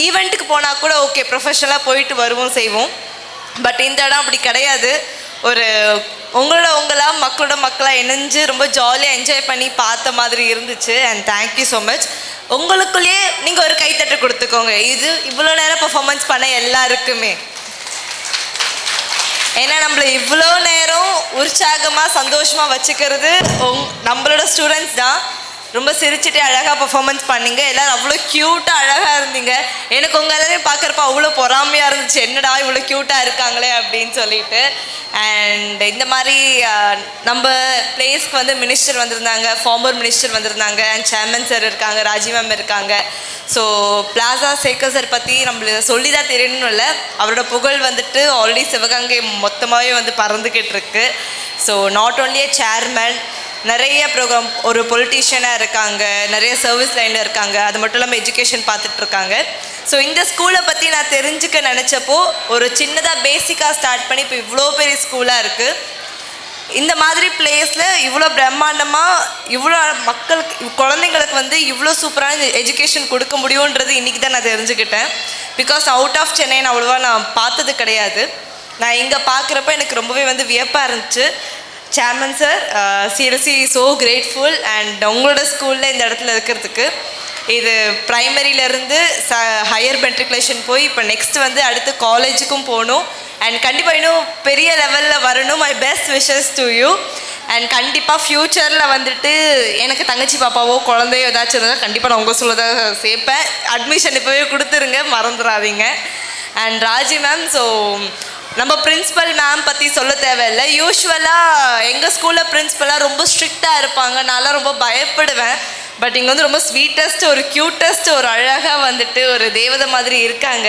ஈவெண்ட்டுக்கு போனால் கூட ஓகே ப்ரொஃபஷனலாக போயிட்டு வருவோம், செய்வோம். பட் இந்த இடம் அப்படி கிடையாது. ஒரு உங்களாக மக்களாக இணைஞ்சு ரொம்ப ஜாலியாக என்ஜாய் பண்ணி பார்த்த மாதிரி இருந்துச்சு. And thank you so much. உங்களுக்குள்ளேயே நீங்கள் ஒரு கைத்தட்டு கொடுத்துக்கோங்க, இது இவ்வளோ நேரம் பெர்ஃபார்மன்ஸ் பண்ண எல்லாருக்குமே. ஏன்னா நம்மளை இவ்வளோ நேரம் உற்சாகமாக சந்தோஷமாக வச்சுக்கிறது நம்மளோட ஸ்டூடெண்ட்ஸ் தான். ரொம்ப சிரிச்சுட்டு அழகாக பெர்ஃபார்மன்ஸ் பண்ணிங்க. எல்லோரும் அவ்வளோ க்யூட்டாக அழகாக இருந்தீங்க. எனக்கு உங்கள் எல்லாரையும் பார்க்குறப்ப அவ்வளோ பொறாமையாக இருந்துச்சு, என்னடா இவ்வளோ க்யூட்டாக இருக்காங்களே அப்படின்னு சொல்லிட்டு. அண்ட் இந்த மாதிரி நம்ம பிளேஸ்க்கு வந்து மினிஸ்டர் வந்திருந்தாங்க, ஃபார்மர் மினிஸ்டர் வந்திருந்தாங்க, அண்ட் சேர்மன் சார் இருக்காங்க, ராஜி மேம் இருக்காங்க. ஸோ பிளாசா சேகர் சார் பற்றி நம்மளுக்கு சொல்லி தான் தெரியணும்னு இல்லை, அவரோட புகழ் வந்துட்டு ஆல்ரெடி சிவகங்கை மொத்தமாகவே வந்து பறந்துக்கிட்டு இருக்கு. So not only A chairman, நிறைய ப்ரோக்ராம், ஒரு பொலிட்டீஷியனாக இருக்காங்க, நிறைய சர்வீஸ் லைனில் இருக்காங்க, அது மட்டும் இல்லாமல் எஜுகேஷன் பார்த்துட்ருக்காங்க. ஸோ இந்த ஸ்கூலை பற்றி நான் தெரிஞ்சுக்க நினச்சப்போ ஒரு சின்னதாக பேசிக்காக ஸ்டார்ட் பண்ணி இப்போ இவ்வளோ பெரிய ஸ்கூலாக இருக்குது. இந்த மாதிரி பிளேஸில் இவ்வளோ பிரம்மாண்டமாக இவ்வளோ மக்களுக்கு குழந்தைங்களுக்கு வந்து இவ்வளோ சூப்பரான எஜுகேஷன் கொடுக்க முடியுன்றது இன்றைக்கி தான் நான் தெரிஞ்சுக்கிட்டேன். பிகாஸ் அவுட் ஆஃப் சென்னை அவ்வளோவா நான் பார்த்தது கிடையாது. நான் இங்கே பார்க்குறப்ப எனக்கு ரொம்பவே வந்து வியப்பாக இருந்துச்சு. Chairman sir, seriously so grateful. And உங்களோட ஸ்கூலில் இந்த இடத்துல இருக்கிறதுக்கு, இது ப்ரைமரியிலேருந்து ஹையர் மெட்ரிகுலேஷன் போய் இப்போ நெக்ஸ்ட் வந்து அடுத்து காலேஜுக்கும் போகணும். அண்ட் கண்டிப்பாக இன்னும் பெரிய லெவலில் வரணும். My best wishes to you. And கண்டிப்பாக ஃப்யூச்சரில் வந்துட்டு எனக்கு தங்கச்சி பாப்பாவோ குழந்தையோ ஏதாச்சும் இருந்தால் கண்டிப்பாக நான் உங்கள் ஸ்கூலில் தான் சேர்ப்பேன். அட்மிஷன் இப்போவே கொடுத்துருங்க, மறந்துடாதீங்க. அண்ட் ராஜி மேம், ஸோ நம்ம பிரின்ஸிபல் மேம் பற்றி சொல்ல தேவையில்லை. யூஸ்வலாக எங்கள் ஸ்கூலில் பிரின்ஸிபலாக ரொம்ப ஸ்ட்ரிக்டாக இருப்பாங்க, நான்லாம் ரொம்ப பயப்படுவேன். பட் இங்கே வந்து ரொம்ப ஸ்வீட்டஸ்ட், ஒரு க்யூட்டஸ்ட், ஒரு அழகாக வந்துட்டு ஒரு தேவதை மாதிரி இருக்காங்க.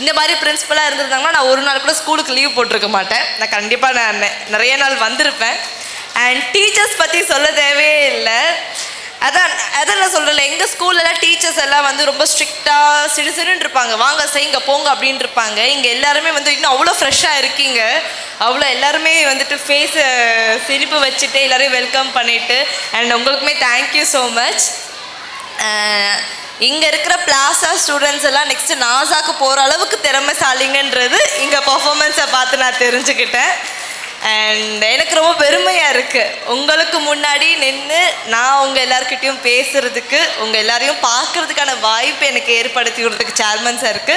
இந்த மாதிரி பிரின்ஸிபலாக இருந்திருந்தாங்கன்னா நான் ஒரு நாள் கூட ஸ்கூலுக்கு லீவ் போட்டிருக்க மாட்டேன். நான் கண்டிப்பாக நான் நிறைய நாள் வந்திருப்பேன். அண்ட் டீச்சர்ஸ் பற்றி சொல்ல தேவையே இல்லை. அதான் நான் சொல்கிறேன், எங்கள் ஸ்கூல்லலாம் டீச்சர்ஸ் எல்லாம் வந்து ரொம்ப ஸ்ட்ரிக்டாக சிடுசிடுன்னு இருப்பாங்க, வாங்க செய்யுங்க போங்க அப்படின்னு இருப்பாங்க. இங்கே எல்லாருமே வந்து இன்னும் அவ்வளோ ஃப்ரெஷ்ஷாக இருக்கீங்க, அவ்வளோ எல்லாருமே வந்துட்டு ஃபேஸை சிரிப்பு வச்சுட்டு எல்லோரையும் வெல்கம் பண்ணிவிட்டு. அண்ட் உங்களுக்குமே தேங்க்யூ ஸோ மச். இங்கே இருக்கிற பிளாஸா ஸ்டூடெண்ட்ஸ் எல்லாம் நெக்ஸ்ட்டு நாசாக்கு போகிற அளவுக்கு திறமைசாலிங்கன்றது இங்கே பர்ஃபார்மன்ஸை பார்த்து நான் தெரிஞ்சுக்கிட்டேன். அண்ட் எனக்கு ரொம்ப பெருமையாக இருக்குது, உங்களுக்கு முன்னாடி நின்று நான் உங்கள் எல்லாருக்கிட்டையும் பேசுகிறதுக்கு, உங்கள் எல்லாரையும் பார்க்குறதுக்கான வாய்ப்பு எனக்கு ஏற்படுத்தி கொடுத்ததுக்கு சேர்மன் சாருக்கு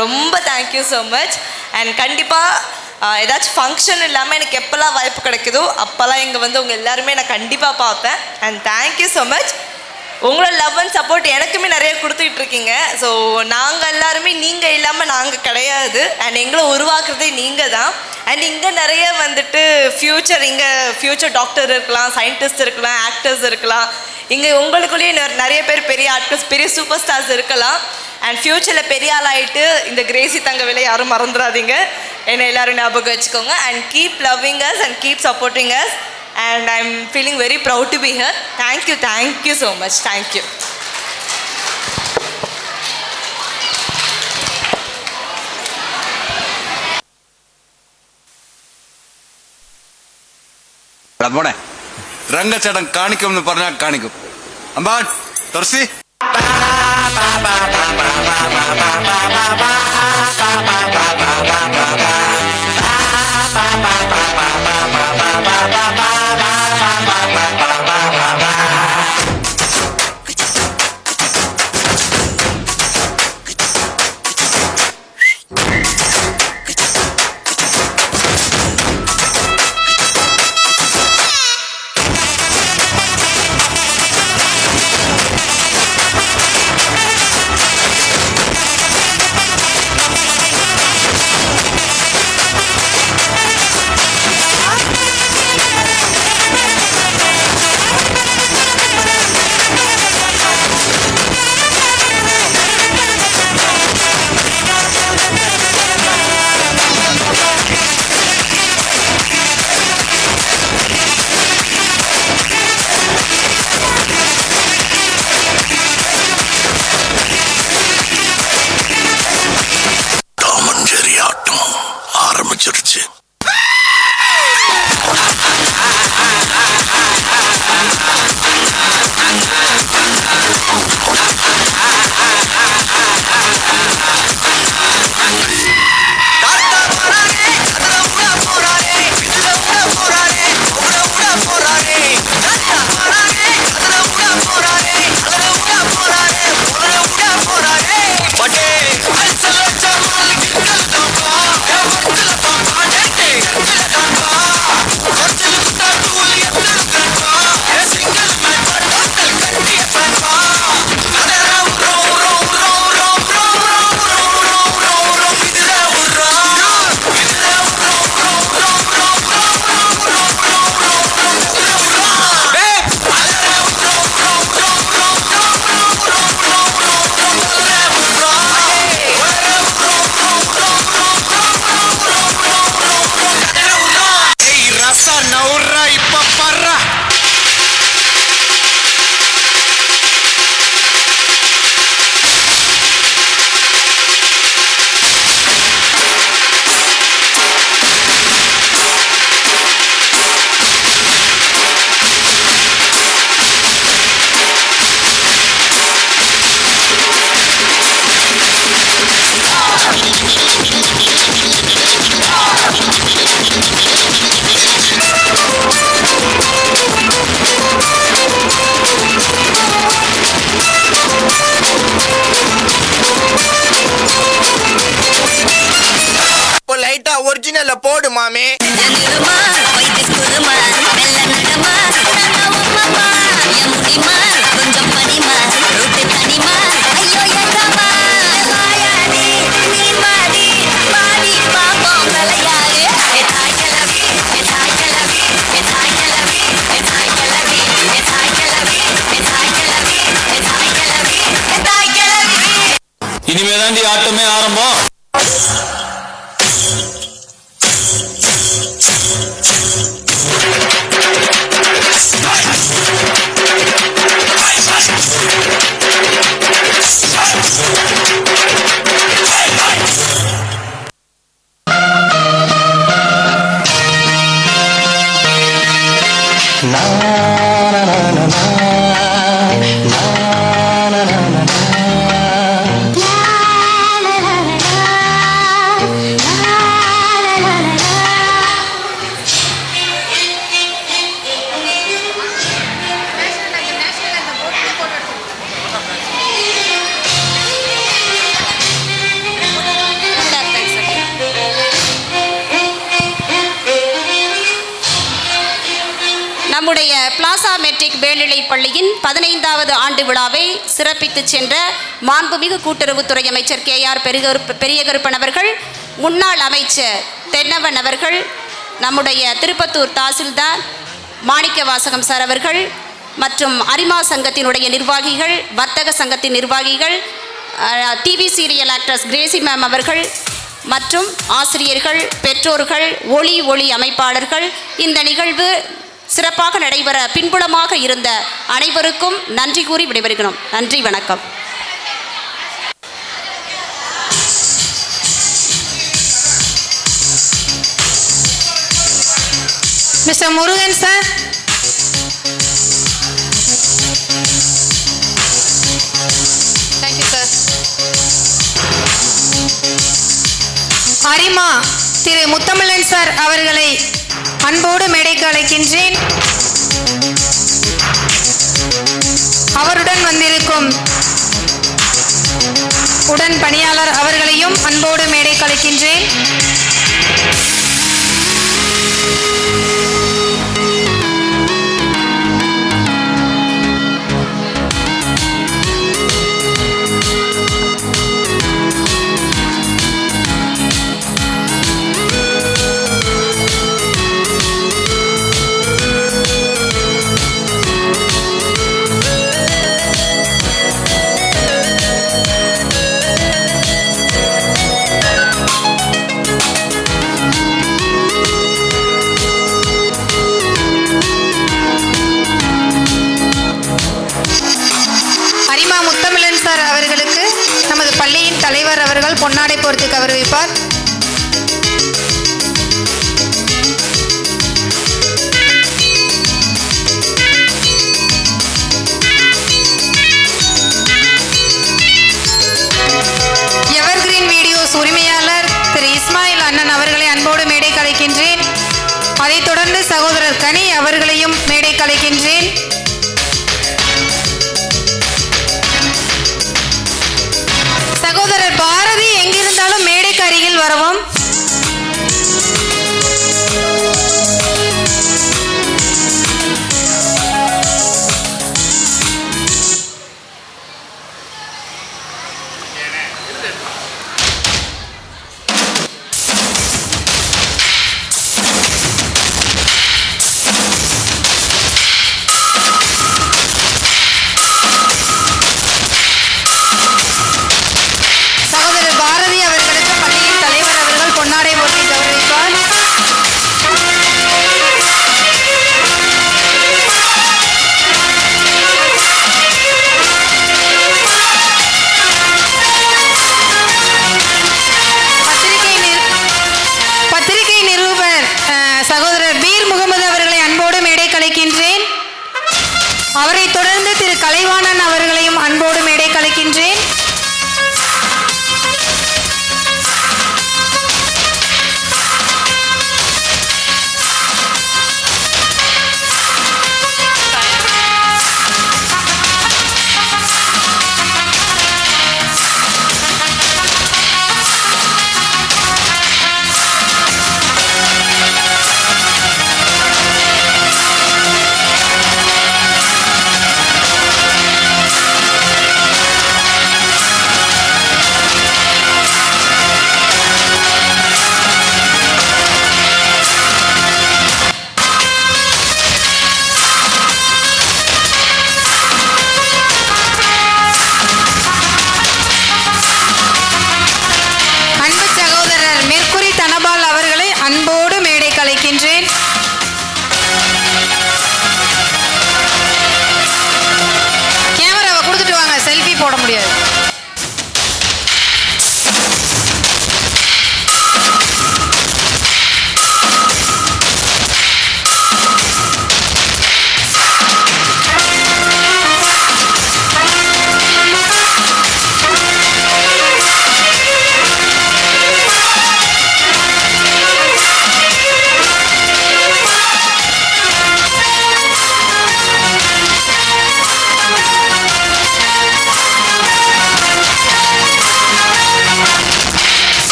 ரொம்ப தேங்க்யூ ஸோ மச். அண்ட் கண்டிப்பாக ஏதாச்சும் ஃபங்க்ஷன் இல்லாமல் எனக்கு எப்போல்லாம் வாய்ப்பு கிடைக்குதோ அப்போல்லாம் இங்கே வந்து உங்கள் எல்லாருமே நான் கண்டிப்பாக பார்ப்பேன். And thank you so much. உங்களோட லவ் அண்ட் சப்போர்ட் எனக்குமே நிறைய கொடுத்துக்கிட்டு இருக்கீங்க. ஸோ நாங்கள் எல்லாருமே நீங்கள் இல்லாமல் நாங்கள் கிடையாது. அண்ட் எங்களை உருவாக்குறதே நீங்கள் தான். அண்ட் இங்கே நிறைய வந்துட்டு ஃப்யூச்சர் டாக்டர் இருக்கலாம், சயின்டிஸ்ட் இருக்கலாம், ஆக்டர்ஸ் இருக்கலாம். இங்கே உங்களுக்குள்ளேயே நிறைய பேர் பெரிய ஆக்டர்ஸ், பெரிய சூப்பர் ஸ்டார்ஸ் இருக்கலாம். அண்ட் ஃப்யூச்சரில் பெரிய ஆள் ஆகிட்டு இந்த கிரேசி தங்கவேலை யாரும் மறந்துடாதீங்க, என்னை எல்லோரும் ஞாபகம் வச்சுக்கோங்க. And keep loving us and keep supporting us. And I'm feeling very proud to be here. Thank you so much. Thank you. മോനെ രംഗച്ചേട്ടൻ കാണിക്കുമെന്ന് പറഞ്ഞാൽ കാണിക്കും. അമ്പാൻ തുറസി ஒரிஜினல்ல போடு மாமே. இனிமேதாண்டி ஆட்டமே ஆரம்பம். நம்முடைய பிளாசா மெட்ரிக் மேல்நிலைப் பள்ளியின் 15வது ஆண்டு விழாவை சிறப்பித்து சென்ற மாண்புமிகு கூட்டுறவுத்துறை அமைச்சர் கேஆர் பெரியகருப்பன் அவர்கள், முன்னாள் அமைச்சர் தென்னவன் அவர்கள், நம்முடைய திருப்பத்தூர் தாசில்தார் மாணிக்கவாசகம் சார் அவர்கள் மற்றும் அரிமா சங்கத்தினுடைய நிர்வாகிகள், வர்த்தக சங்கத்தின் நிர்வாகிகள், TV serial actress Crazy ma'am அவர்கள் மற்றும் ஆசிரியர்கள், பெற்றோர்கள், ஒளி அமைப்பாளர்கள், இந்த நிகழ்வு சிறப்பாக நடைபெற பின்புலமாக இருந்த அனைவருக்கும் நன்றி கூறி விடைபெறுகிறோம். நன்றி, வணக்கம். Mister Murugan sir. Thank you sir. அரிமா திரு முத்தமிழன் சார் அவர்களை அன்போடு மேடைக்கு அழைக்கின்றேன். அவருடன் வந்திருக்கும் உடன் பணியாளர் அவர்களையும் அன்போடு மேடைக்கு அழைக்கின்றேன். அவர்களுக்கு நமது பள்ளியின் தலைவர் அவர்கள் பொன்னாடை போர்த்து கௌரவிப்பார். எவர்கிரீன் வீடியோஸ் உரிமையாளர் திரு இஸ்மாயில் அண்ணன் அவர்களை அன்போடு மேடை கலைக்கின்றேன். அதைத் தொடர்ந்து சகோதரர் கனி அவர்களையும் மேடை கலைக்கின்றேன். சகோதரர் பாரதி எங்கிருந்தாலும் மேடைக்கு அருகில் வரவும்.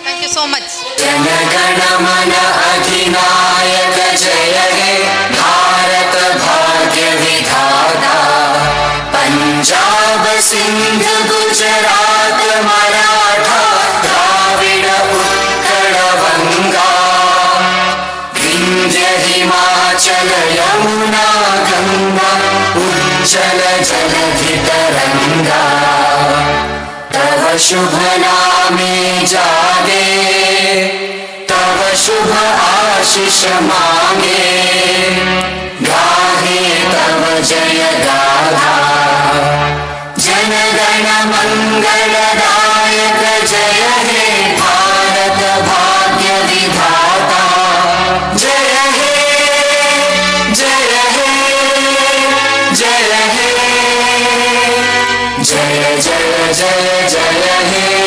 Thank you so much. Jana Gana Mana अधिनायक जय हे भारत भाग्य विधाता पंजाब सिंध गुजरात मराठा द्राविड उत्कल बंगा विंध्य हिमाचल यमुना गंगा उज्जल जलधि तरंगा तव शुभ नामे जागे तव शुभ आशीष मांगे गाहे तव जय गाथा जनगण मंगलदायक जय हे भारत भाग्य विधाता जय हे जय हे जय हे जय जय जय जय हे